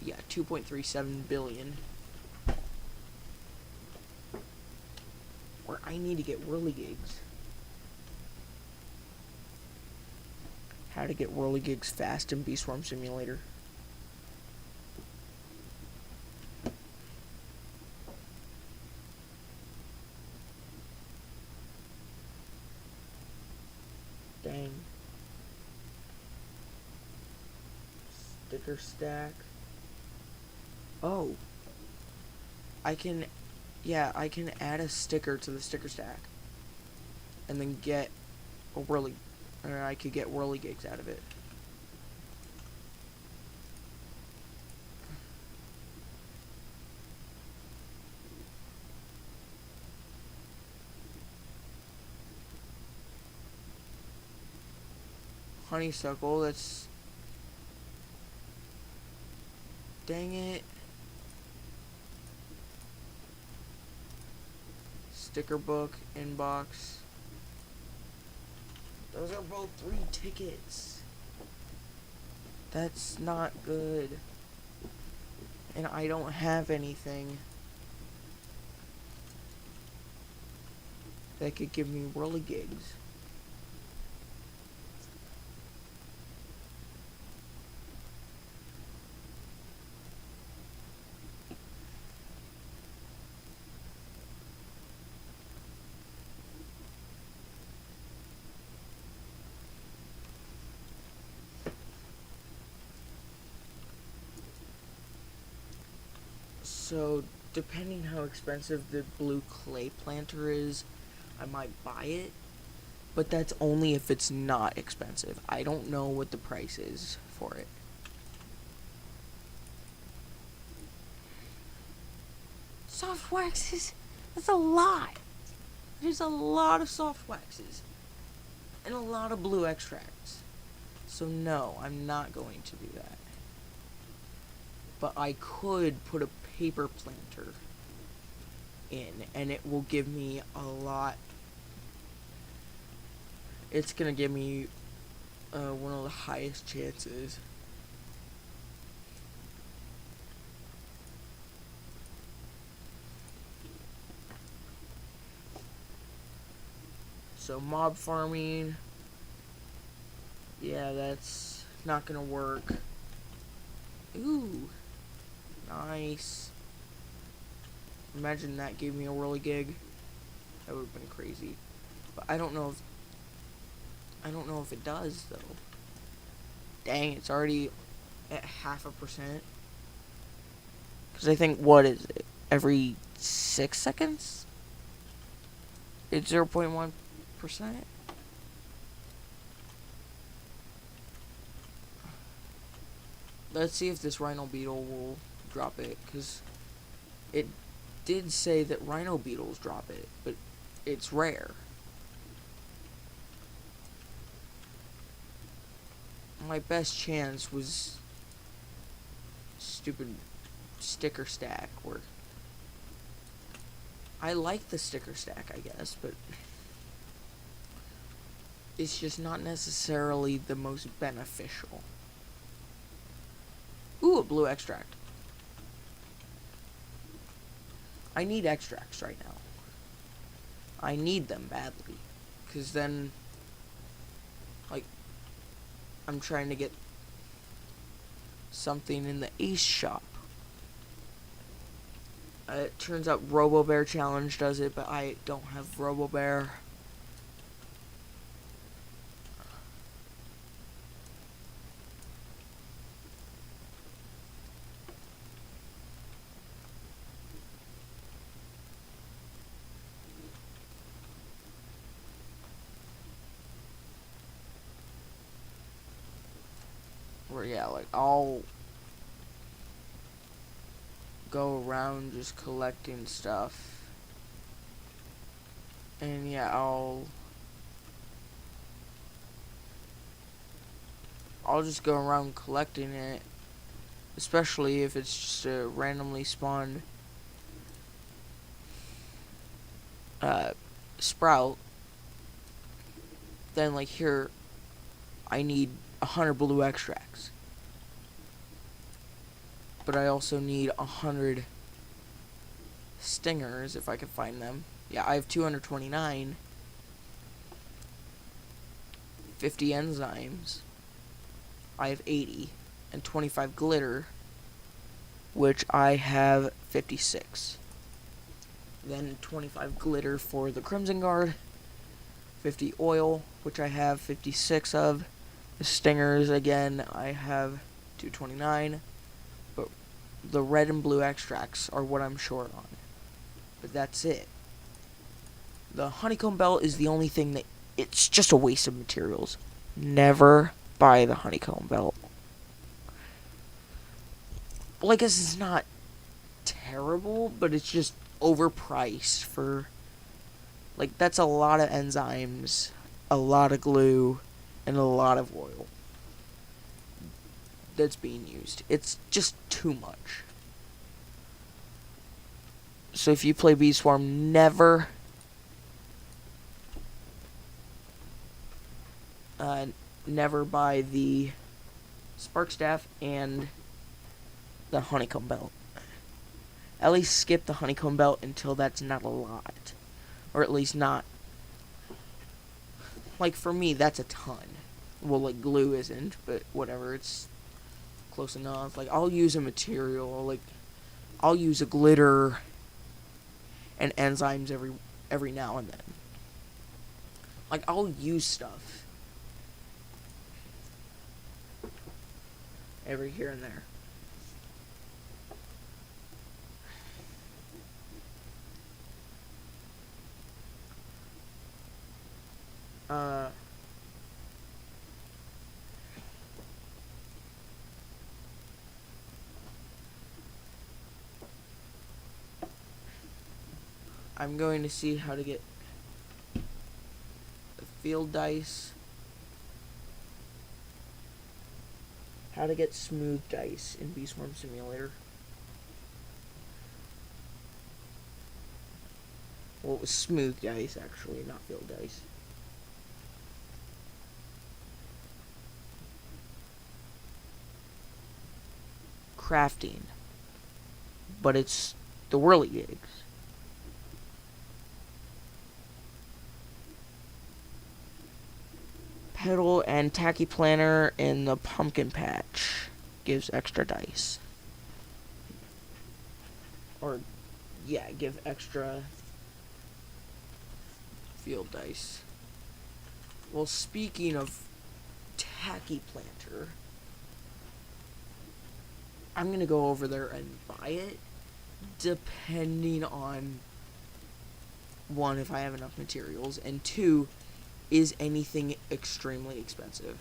Yeah, 2.37 billion. Or I need to get whirligigs. How to get whirligigs fast in Bee Swarm Simulator. Dang. Sticker stack. Oh. I can add a sticker to the sticker stack. And then get a or I could get whirligigs out of it. Honeysuckle, that's... Dang it. Sticker book, inbox. Those are both 3 tickets. That's not good. And I don't have anything that could give me whirligigs. So, depending how expensive the blue clay planter is, I might buy it. But that's only if it's not expensive. I don't know what the price is for it. Soft waxes? That's a lot. There's a lot of soft waxes. And a lot of blue extracts. So no, I'm not going to do that. But I could put a paper planter in, and it will give me a lot. It's gonna give me one of the highest chances. So mob farming, yeah, that's not gonna work. Ooh, nice. Imagine that gave me a whirligig. That would have been crazy. But I don't know if it does though. Dang, it's already at 0.5%. Because I think, what is it? Every 6 seconds? It's 0.1%? Let's see if this rhino beetle will drop it, because it did say that rhino beetles drop it, but it's rare. My best chance was stupid sticker stack, or I like the sticker stack, I guess, but it's just not necessarily the most beneficial. Ooh, a blue extract. I need extracts right now. I need them badly. Because then, like, I'm trying to get something in the Ace shop. It turns out Robo Bear Challenge does it, but I don't have Robo Bear. Or yeah, like I'll go around just collecting stuff. And yeah, I'll just go around collecting it, especially if it's just a randomly spawned sprout. Then like here, I need 100 blue extracts. but I also need 100 stingers if I can find them. Yeah, I have 229, 50 enzymes, I have 80, and 25 glitter, which I have 56. Then 25 glitter for the Crimson Guard, 50 oil, which I have 56 of. The stingers, again, I have 229, but the red and blue extracts are what I'm short on. But that's it. The honeycomb belt is the only thing that, it's just a waste of materials. Never buy the honeycomb belt. Well, I guess it's not terrible, but it's just overpriced for, like, that's a lot of enzymes, a lot of glue, and a lot of oil that's being used. It's just too much. So if you play Bee Swarm, never buy the Spark Staff and the honeycomb belt. At least skip the honeycomb belt until that's not a lot. Or at least not, like, for me, that's a ton. Well, like, glue isn't, but whatever, it's close enough. Like, I'll use a material, like, I'll use a glitter and enzymes every now and then. Like, I'll use stuff every here and there. I'm going to see how to get the field dice, how to get smooth dice in Bee Swarm Simulator. Well, it was smooth dice, actually, not field dice. Crafting. But it's the whirligigs. Pedal and tacky planner in the pumpkin patch gives extra dice. Or, yeah, give extra field dice. Well, speaking of tacky planter, I'm gonna go over there and buy it, depending on, one, if I have enough materials, and two, is anything extremely expensive.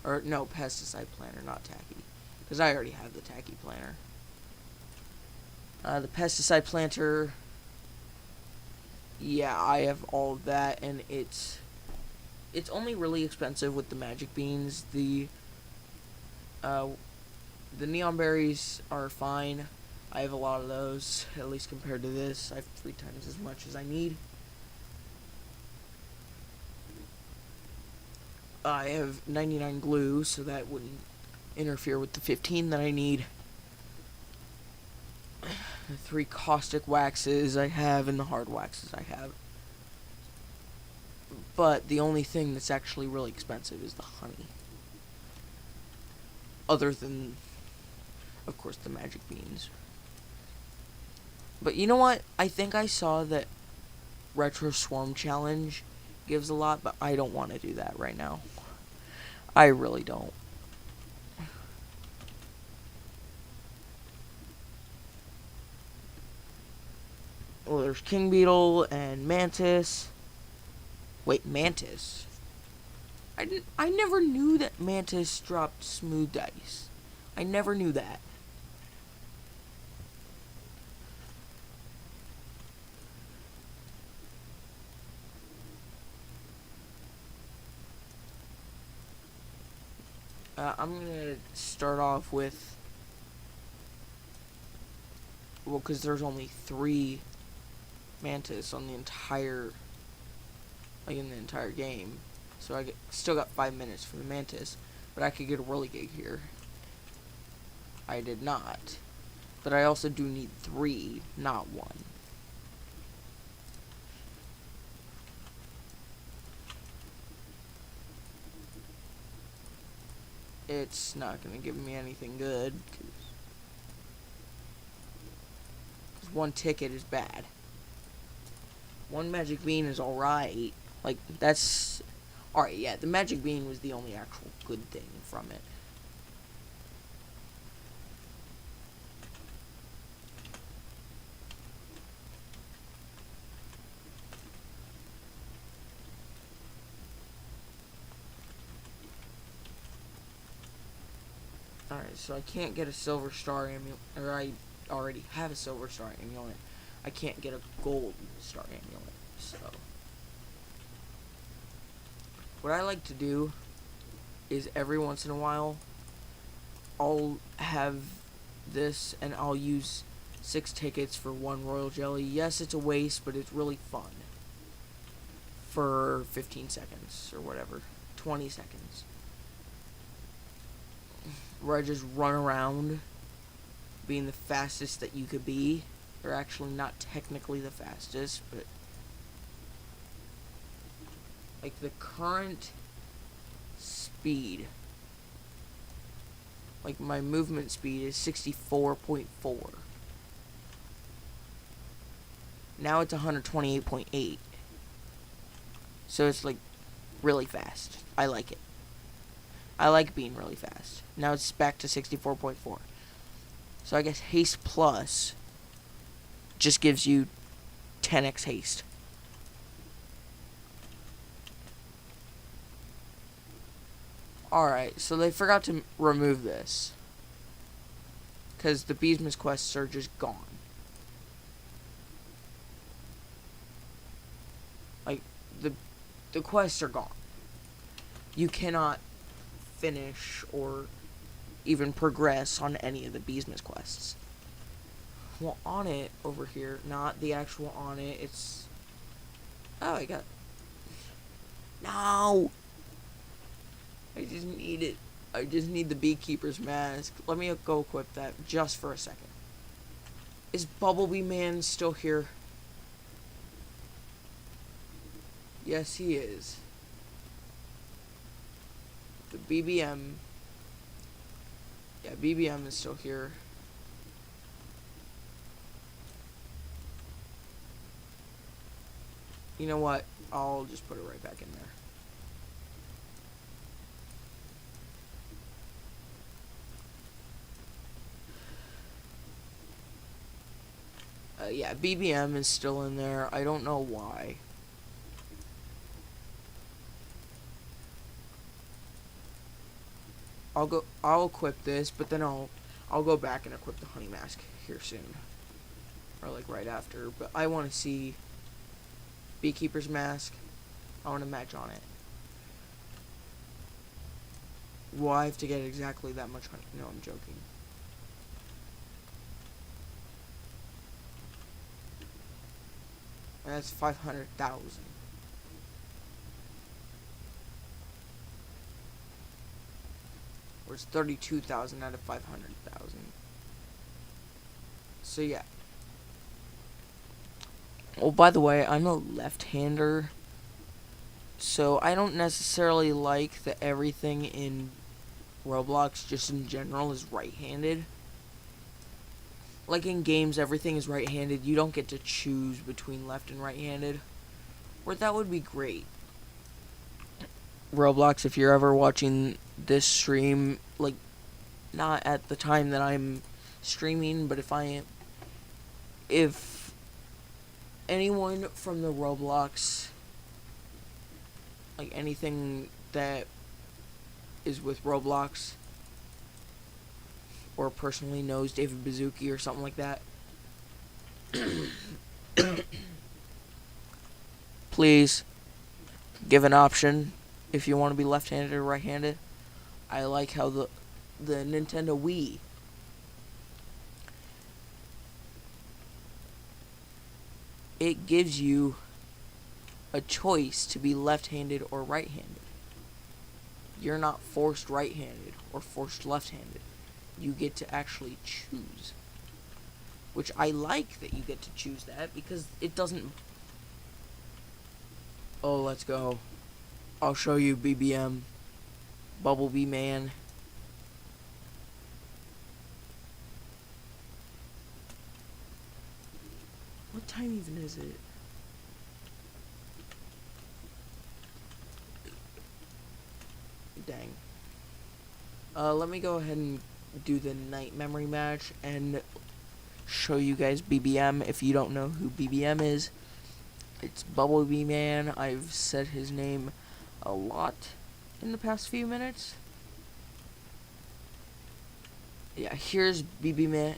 Or, no, pesticide planner, not tacky. Because I already have the tacky planner. The pesticide planter, yeah, I have all of that, and it's only really expensive with the magic beans. The neon berries are fine. I have a lot of those, at least compared to this. I have 3 times as much as I need. I have 99 glue, so that wouldn't interfere with the 15 that I need. The 3 caustic waxes I have, and the hard waxes I have. But the only thing that's actually really expensive is the honey. Other than, of course, the magic beans. But you know what? I think I saw that Retro Swarm Challenge gives a lot, but I don't want to do that right now. I really don't. Well, there's King Beetle and Mantis. Wait, Mantis? I never knew that Mantis dropped smooth dice. I never knew that. I'm gonna start off with, well, because there's only 3 Mantis on the entire, like, in the entire game. So still got 5 minutes for the Mantis, but I could get a whirligig here. I did not. But I also do need 3, not 1. It's not going to give me anything good, because 1 ticket is bad. 1 magic bean is alright. Like, that's... Alright, yeah, the magic bean was the only actual good thing from it. Alright, so I can't get a silver star amulet, or I already have a silver star amulet. I can't get a gold star amulet, so... What I like to do is every once in a while, I'll have this and I'll use 6 tickets for 1 royal jelly. Yes, it's a waste, but it's really fun. For 15 seconds or whatever, 20 seconds. Where I just run around being the fastest that you could be. Or actually not technically the fastest, but like the current speed, like my movement speed is 64.4. Now it's 128.8. So it's like really fast. I like it. I like being really fast. Now it's back to 64.4. So I guess haste plus just gives you 10x haste. Alright, so they forgot to remove this, because the Beesmas quests are just gone. Like, the quests are gone. You cannot finish or even progress on any of the Beesmas quests. Well, on it over here, not the actual on it, it's... Oh, I got... No! I just need it. I just need the beekeeper's mask. Let me go equip that just for a second. Is Bumblebee Man still here? Yes, he is. The BBM. Yeah, BBM is still here. You know what? I'll just put it right back in there. Yeah, BBM is still in there. I don't know why. I'll equip this, but then I'll go back and equip the honey mask here soon. Or like right after. But I want to see beekeeper's mask. I want to match on it. Well, I have to get exactly that much honey. No, I'm joking. That's 500,000. Or it's 32,000 out of 500,000. So yeah. Oh, by the way, I'm a left-hander. So I don't necessarily like that everything in Roblox, just in general, is right-handed. Like in games, everything is right-handed. You don't get to choose between left and right-handed. Or that would be great. Roblox, if you're ever watching this stream, like, not at the time that I'm streaming, but if anyone from the Roblox, like anything that is with Roblox, or personally knows David Bazooki or something like that, please give an option if you want to be left-handed or right-handed. I like how the Nintendo Wii it gives you a choice to be left-handed or right-handed. you're not forced right-handed or forced left-handed. You get to actually choose. Which I like that you get to choose that because it doesn't... Oh, let's go. I'll show you BBM. Bumblebee Man. What time even is it? Dang. Let me go ahead and do the night memory match and show you guys BBM. If you don't know who BBM is, it's Bumblebee Man. I've said his name a lot in the past few minutes. Yeah, here's BBM.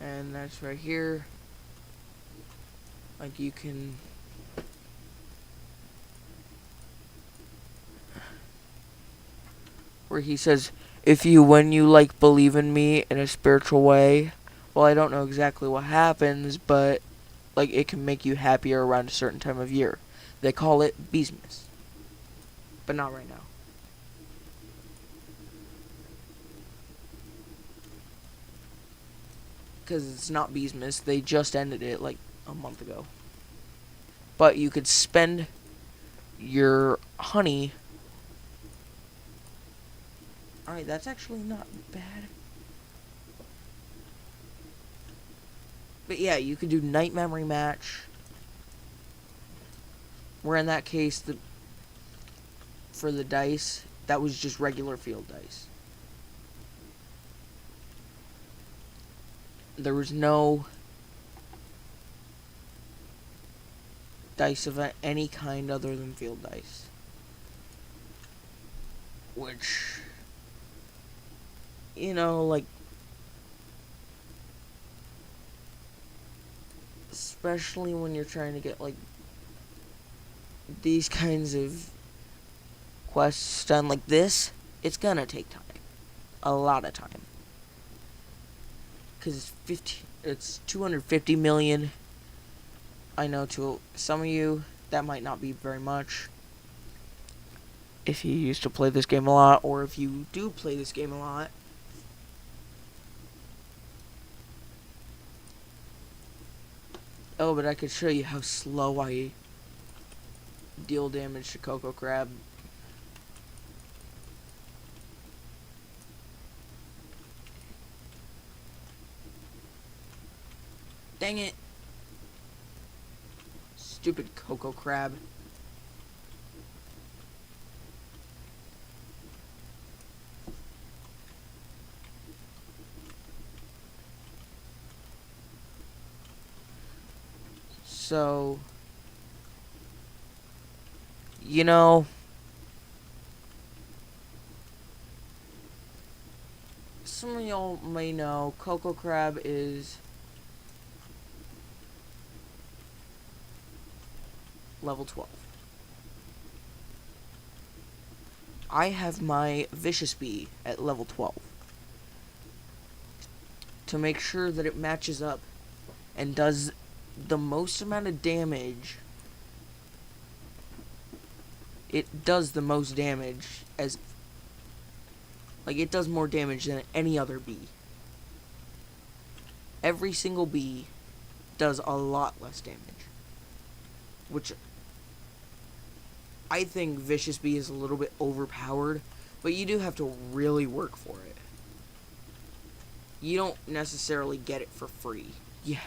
And that's right here. Like, you can... Where he says, if you, when you, like, believe in me in a spiritual way. Well, I don't know exactly what happens, but, like, it can make you happier around a certain time of year. They call it Beesmas. But not right now. Because it's not Beesmas. They just ended it, like, a month ago. But you could spend your honey... Alright, that's actually not bad. But yeah, you could do night memory match. Where in that case, for the dice, that was just regular field dice. There was no dice of any kind other than field dice. Which, you know, like, especially when you're trying to get, like, these kinds of quests done like this, it's gonna take time. A lot of time. Because it's 250 million. I know to some of you, that might not be very much. If you used to play this game a lot, or if you do play this game a lot. Oh, but I could show you how slow I deal damage to Coco Crab. Dang it. Stupid Coco Crab. So, you know, some of y'all may know Coco Crab is level 12. I have my Vicious Bee at level 12. To make sure that it matches up and does the most amount of damage. It does the most damage as... Like, it does more damage than any other bee. Every single bee does a lot less damage. Which... I think Vicious Bee is a little bit overpowered, but you do have to really work for it. You don't necessarily get it for free. Yeah,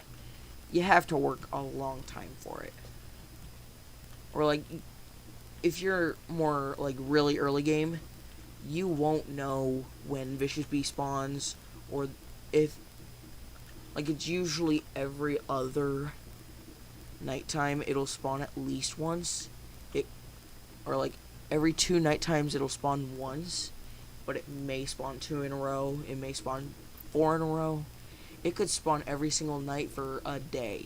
you have to work a long time for it. Or like, if you're more like really early game, you won't know when Vicious Bee spawns, or if, like, it's usually every other nighttime it'll spawn at least once. Or like every 2 night times it'll spawn once, but it may spawn 2 in a row, it may spawn 4 in a row. It could spawn every single night for a day.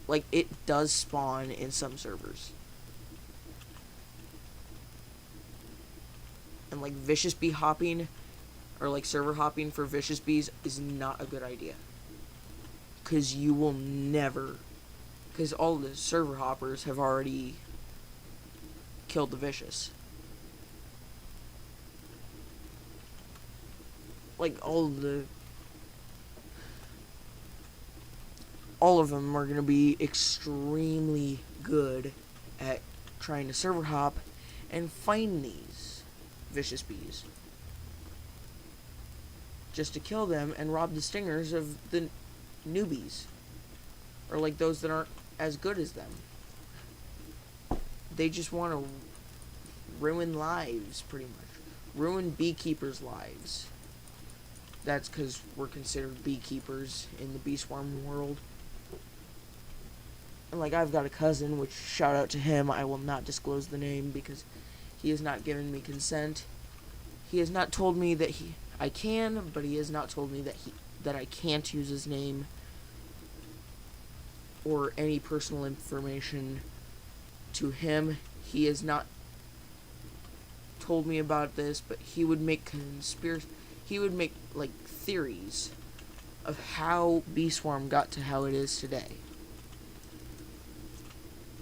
Like, it does spawn in some servers. And like Vicious Bee hopping, or like server hopping for Vicious Bees is not a good idea. Because you will never because all the server hoppers have already killed the vicious. Like, all of them are going to be extremely good at trying to server hop and find these vicious bees, just to kill them and rob the stingers of the newbies, or like those that aren't as good as them. They just want to ruin lives, pretty much. Ruin beekeepers' lives. That's because we're considered beekeepers in the bee swarm world. And like, I've got a cousin, which, shout out to him. I will not disclose the name because he has not given me consent. He has not told me that I can, but he has not told me that I can't use his name or any personal information to him. He has not told me about this, but he would make like theories of how Bee Swarm got to how it is today.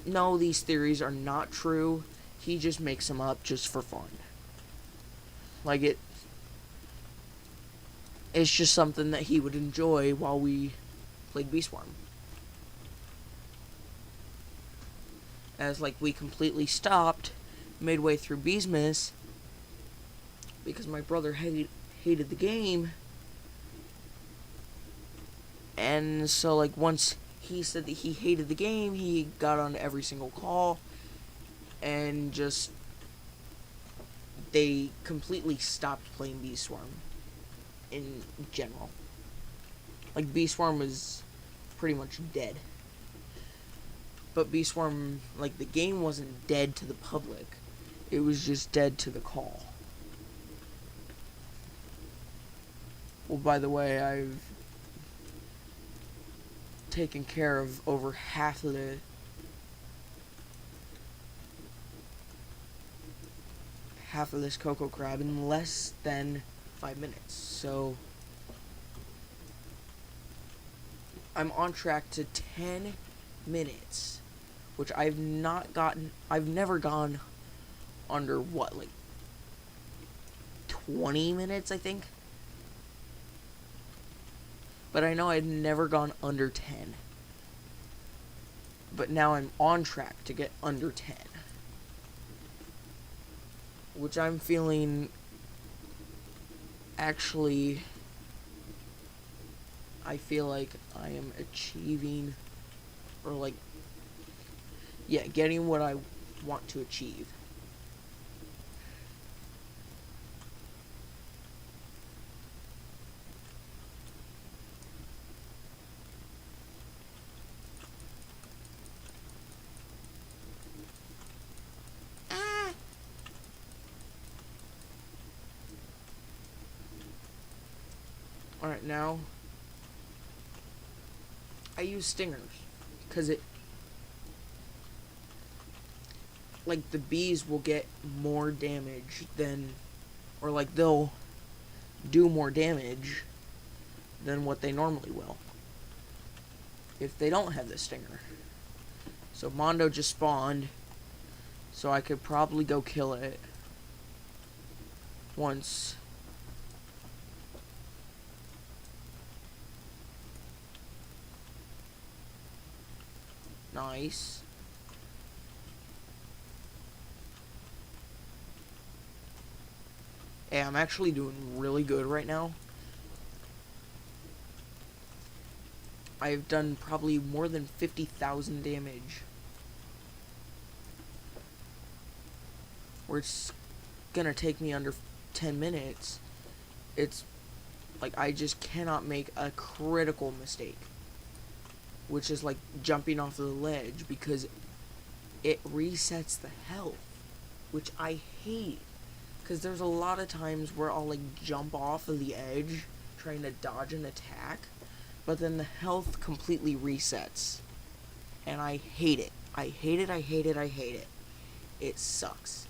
No, these theories are not true. He just makes them up just for fun. Like, it's just something that he would enjoy while we played Bee Swarm. As, like, we completely stopped midway through Beesmas because my brother hated the game. And so, like, once he said that he hated the game, he got on every single call and just, they completely stopped playing Bee Swarm in general. Like, Bee Swarm was pretty much dead. But Bee Swarm, like, the game wasn't dead to the public. It was just dead to the call. Well, by the way, I've taken care of over half of this cocoa crab in less than 5 minutes. So I'm on track to 10 minutes, which I've never gone under, what, like 20 minutes, I think. But I know I'd never gone under 10. But now I'm on track to get under 10. Which I'm feeling, actually, I feel like I am achieving, or like, yeah, getting what I want to achieve. Alright, now I use stingers because like, the bees will get more damage than, or like, they'll do more damage than what they normally will if they don't have the stinger. So Mondo just spawned, so I could probably go kill it once. Nice. Hey, I'm actually doing really good right now. I've done probably more than 50,000 damage. Where it's gonna take me under 10 minutes. It's like, I just cannot make a critical mistake, which is like jumping off the ledge, because it resets the health, which I hate. Because there's a lot of times where I'll like jump off of the edge trying to dodge an attack, but then the health completely resets. And I hate it. I hate it, I hate it, I hate it. It sucks.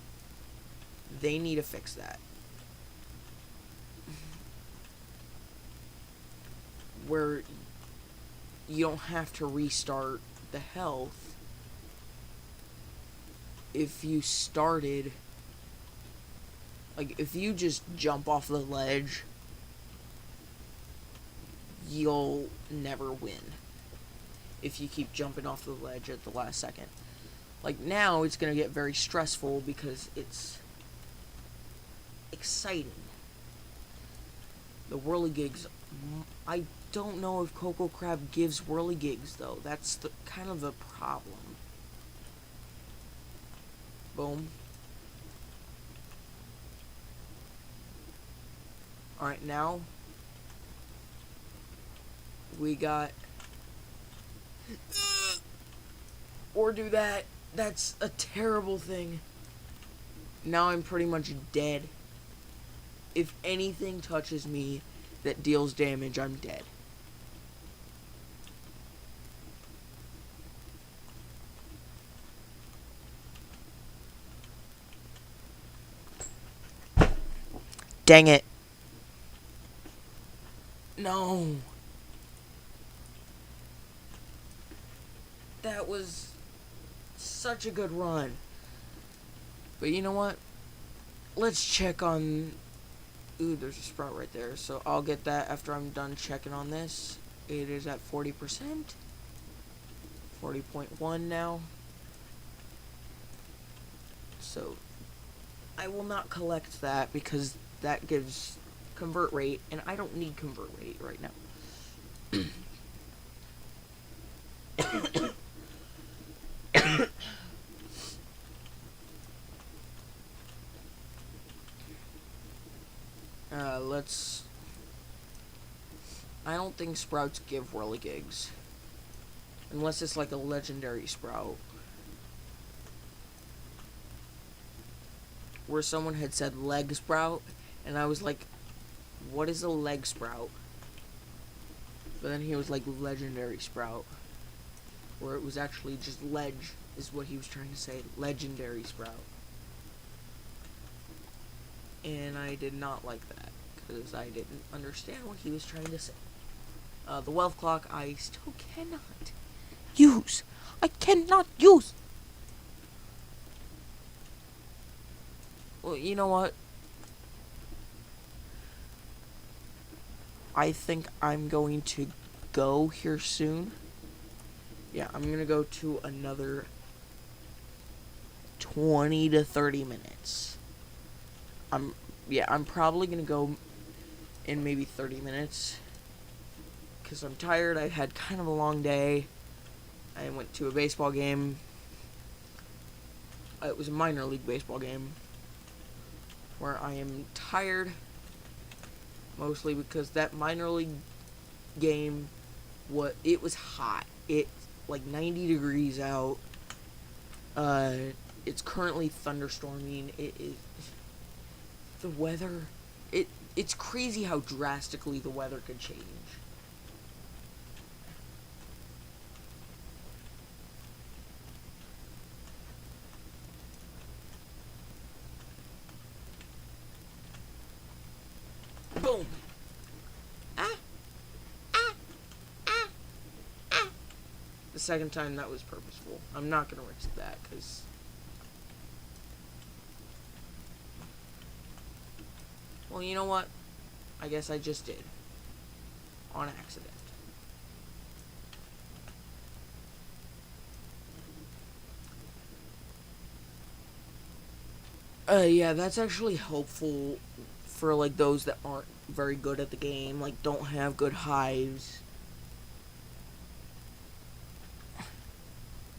They need to fix that. Where you don't have to restart the health if you started, like, if you just jump off the ledge, you'll never win if you keep jumping off the ledge at the last second. Like, now it's gonna get very stressful because it's exciting. The whirligigs, I don't know if Coco Crab gives whirligigs, though. That's the kind of the problem. Boom. Alright, now we got, or do that. That's a terrible thing. Now I'm pretty much dead. If anything touches me that deals damage, I'm dead. Dang it. No. That was such a good run. But you know what? Let's check on... Ooh, there's a sprout right there. So I'll get that after I'm done checking on this. It is at 40%. 40.1 now. So I will not collect that because that gives convert rate, and I don't need convert rate right now. I don't think sprouts give whirligigs. Unless it's like a legendary sprout. Where someone had said leg sprout, and I was like, what is a leg sprout? But then he was like legendary sprout. Where it was actually just ledge, is what he was trying to say. Legendary sprout. And I did not like that, because I didn't understand what he was trying to say. The wealth clock I still cannot use. I cannot use. Well, you know what? I think I'm going to go here soon. Yeah, I'm going to go to another 20 to 30 minutes. I'm probably going to go in maybe 30 minutes. Because I'm tired. I had kind of a long day. I went to a baseball game. It was a minor league baseball game. Where I am tired. Mostly because that minor league game, it was hot. It's like 90 degrees out. It's currently thunderstorming. It is... The weather... It's crazy how drastically the weather could change. Boom! The second time that was purposeful. I'm not gonna risk that, because... Well, you know what? I guess I just did. On accident. Yeah, that's actually helpful for, like, those that aren't very good at the game, like, don't have good hives.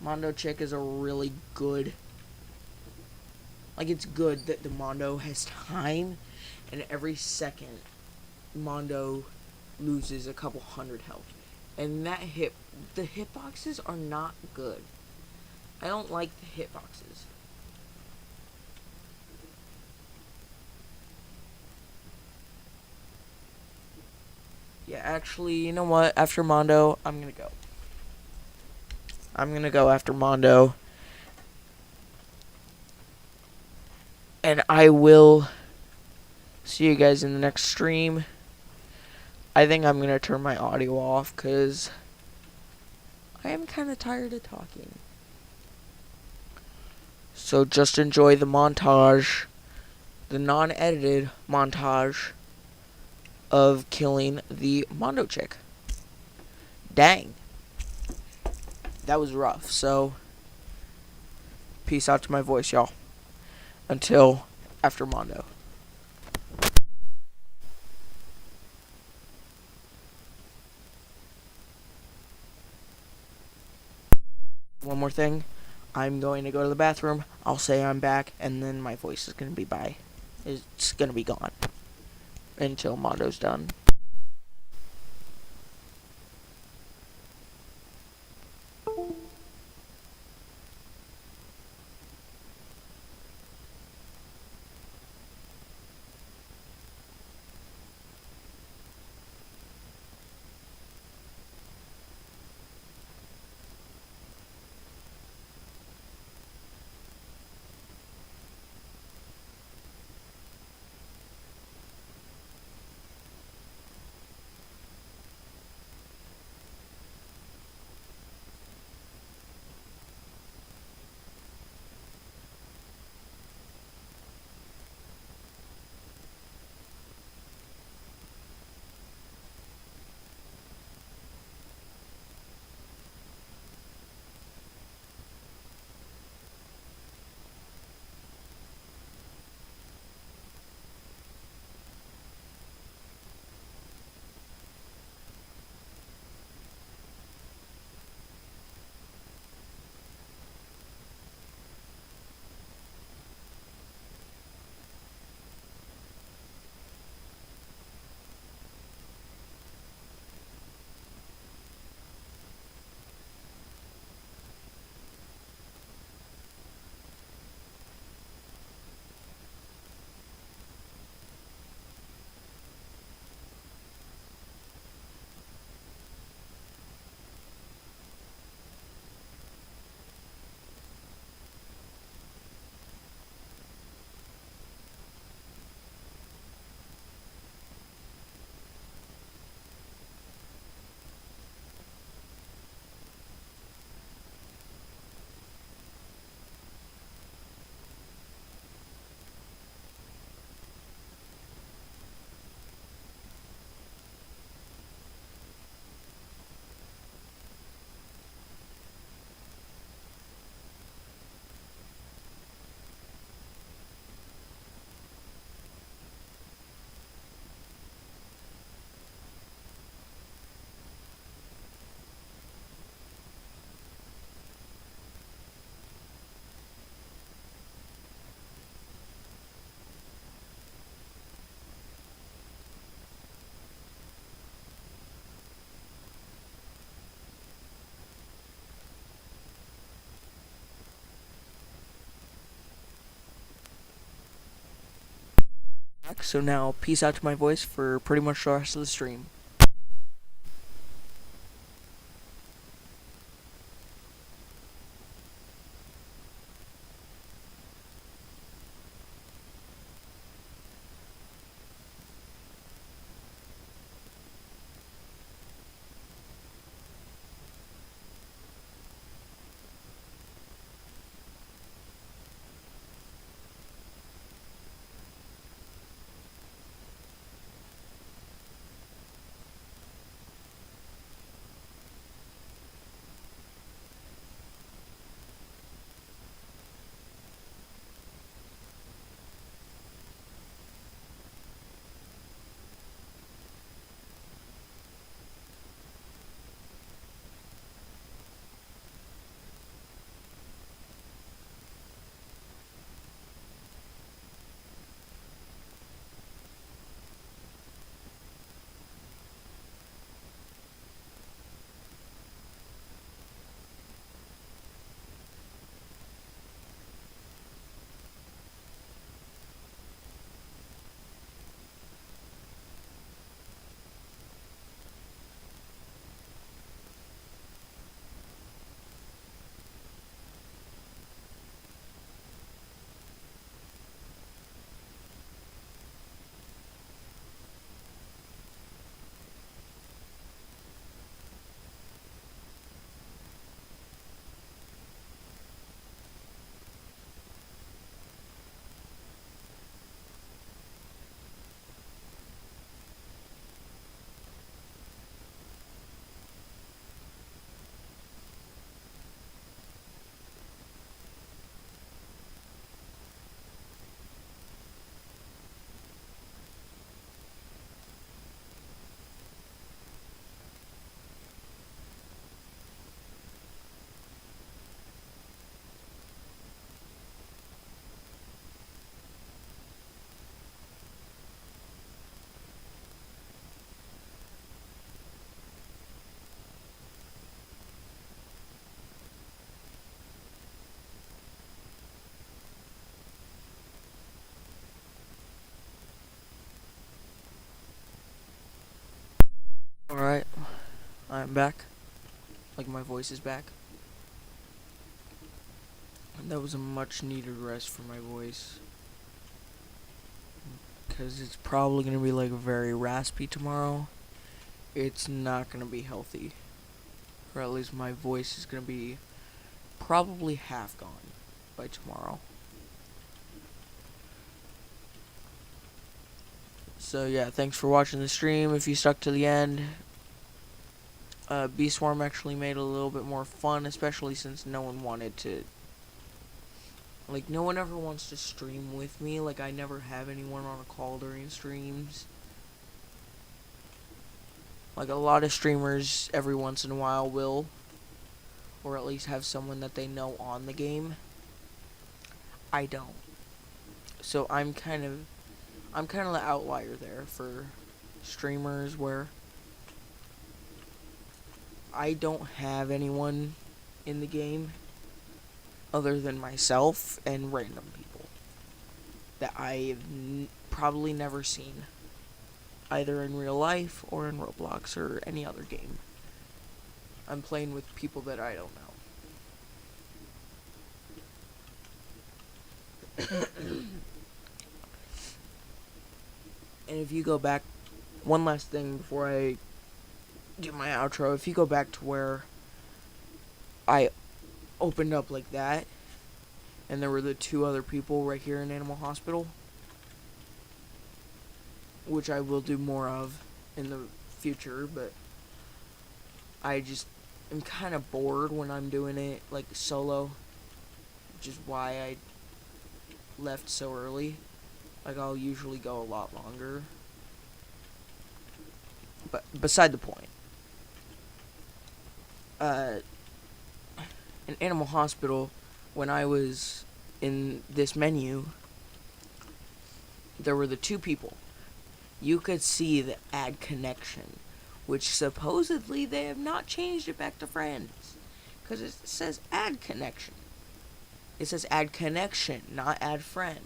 Mondo Chick is a really good... Like, it's good that the Mondo has time, and every second, Mondo loses a couple hundred health. And the hitboxes are not good. I don't like the hitboxes. Yeah, actually, you know what? After Mondo, I'm gonna go. I'm gonna go after Mondo. And I will see you guys in the next stream. I think I'm gonna turn my audio off, because I am kind of tired of talking. So just enjoy the montage, the non-edited montage of killing the Mondo chick. Dang. That was rough. So, peace out to my voice, y'all. Until after Mondo. One more thing. I'm going to go to the bathroom. I'll say I'm back, and then my voice is going to be bye. It's going to be gone until Mondo's done. So now, peace out to my voice for pretty much the rest of the stream. Alright, I'm back. Like, my voice is back. And that was a much needed rest for my voice. Because it's probably going to be, like, very raspy tomorrow. It's not going to be healthy. Or at least my voice is going to be probably half gone by tomorrow. So yeah, thanks for watching the stream. If you stuck to the end, Bee Swarm actually made it a little bit more fun, especially since no one wanted to. Like, no one ever wants to stream with me. Like, I never have anyone on a call during streams. Like, a lot of streamers every once in a while will, or at least have someone that they know on the game. I don't. So I'm kind of the outlier there for streamers where I don't have anyone in the game other than myself and random people that I've probably never seen, either in real life or in Roblox or any other game. I'm playing with people that I don't know. And if you go back, one last thing before I do my outro, if you go back to where I opened up like that, and there were the two other people right here in Animal Hospital, which I will do more of in the future, but I just am kind of bored when I'm doing it like solo, which is why I left so early. Like, I'll usually go a lot longer, but beside the point. In Animal Hospital, when I was in this menu, there were the two people. You could see the add connection, which supposedly they have not changed it back to friends, because it says add connection. It says add connection, not add friend.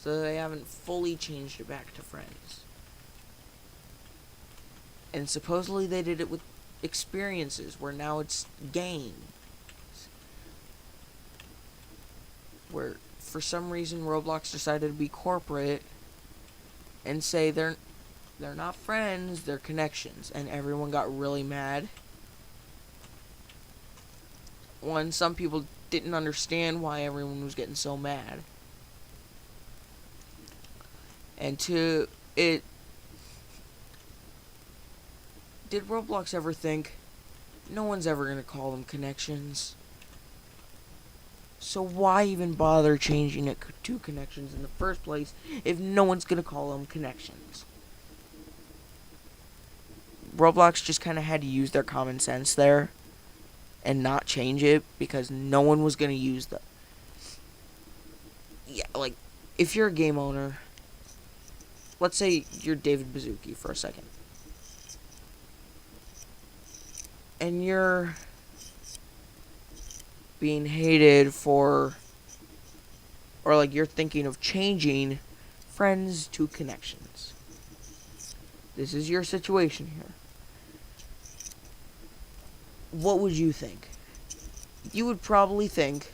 So they haven't fully changed it back to friends. And supposedly they did it with experiences, where now it's games. Where, for some reason, Roblox decided to be corporate and say they're not friends, they're connections. And everyone got really mad. One, some people didn't understand why everyone was getting so mad. And two, did Roblox ever think no one's ever going to call them connections? So why even bother changing it to connections in the first place if no one's going to call them connections? Roblox just kind of had to use their common sense there and not change it because no one was going to use them. Yeah, like, if you're a game owner, let's say you're David Bazuki for a second, and you're being hated for, or like you're thinking of changing friends to connections. This is your situation here. What would you think? You would probably think,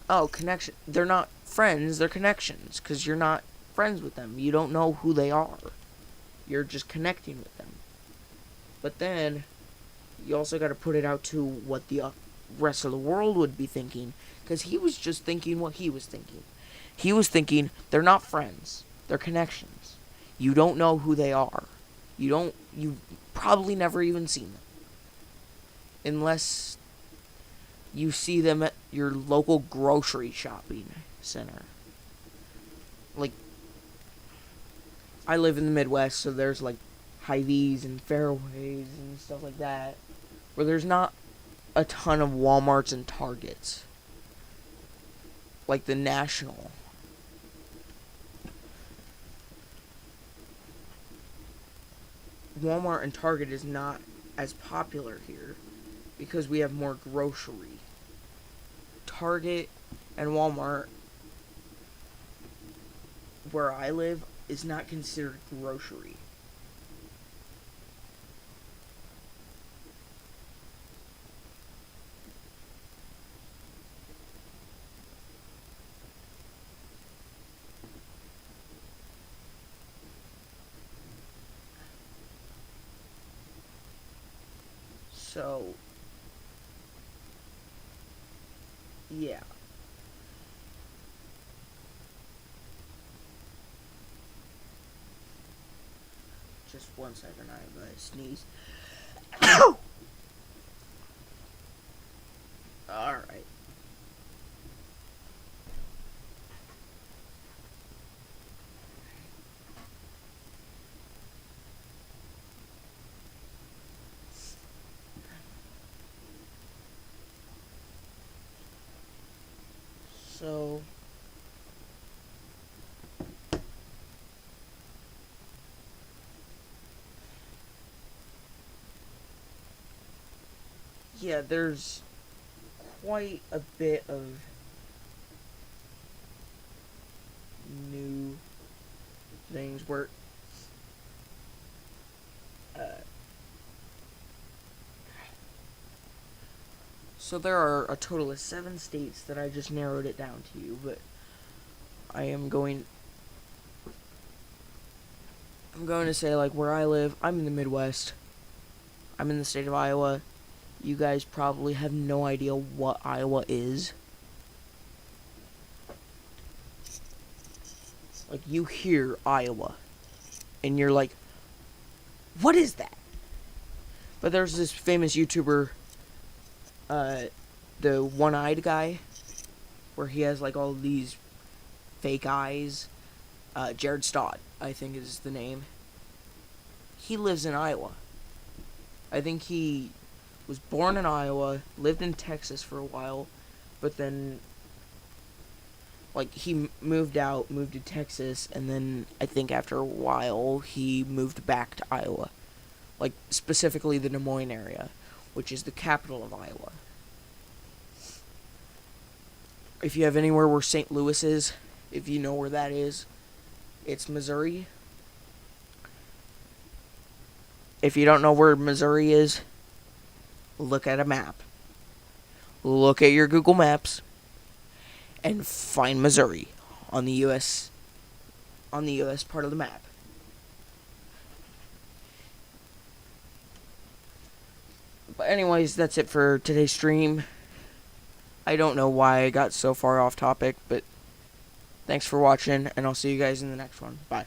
oh, connection, they're not friends, they're connections, because you're not friends with them. You don't know who they are. You're just connecting with them. But then, you also got to put it out to what the rest of the world would be thinking, because he was just thinking what he was thinking. He was thinking, they're not friends, they're connections. You don't know who they are. You've probably never even seen them. Unless you see them at your local grocery shopping center. Like, I live in the Midwest, so there's like Hy-Vees and Fairways and stuff like that, where there's not a ton of Walmarts and Targets. Like the National. Walmart and Target is not as popular here because we have more grocery. Target and Walmart, where I live, is not considered grocery. So, yeah. Just 1 second, I have a sneeze. Alright. So, yeah, there's quite a bit of new things where so there are a total of 7 states that I just narrowed it down to you, but I'm going to say, like, where I live. I'm in the Midwest. I'm in the state of Iowa. You guys probably have no idea what Iowa is. Like, you hear Iowa, and you're like, what is that? But there's this famous YouTuber, the one-eyed guy, where he has, like, all these fake eyes. Jared Stott, I think is the name. He lives in Iowa. I think he was born in Iowa, lived in Texas for a while, but then, like, he moved to Texas, and then I think after a while he moved back to Iowa. Like, specifically the Des Moines area, which is the capital of Iowa. If you have anywhere where St. Louis is, if you know where that is, it's Missouri. If you don't know where Missouri is, look at a map. Look at your Google Maps and find Missouri on the US part of the map. But anyways, that's it for today's stream. I don't know why I got so far off topic, but thanks for watching, and I'll see you guys in the next one. Bye.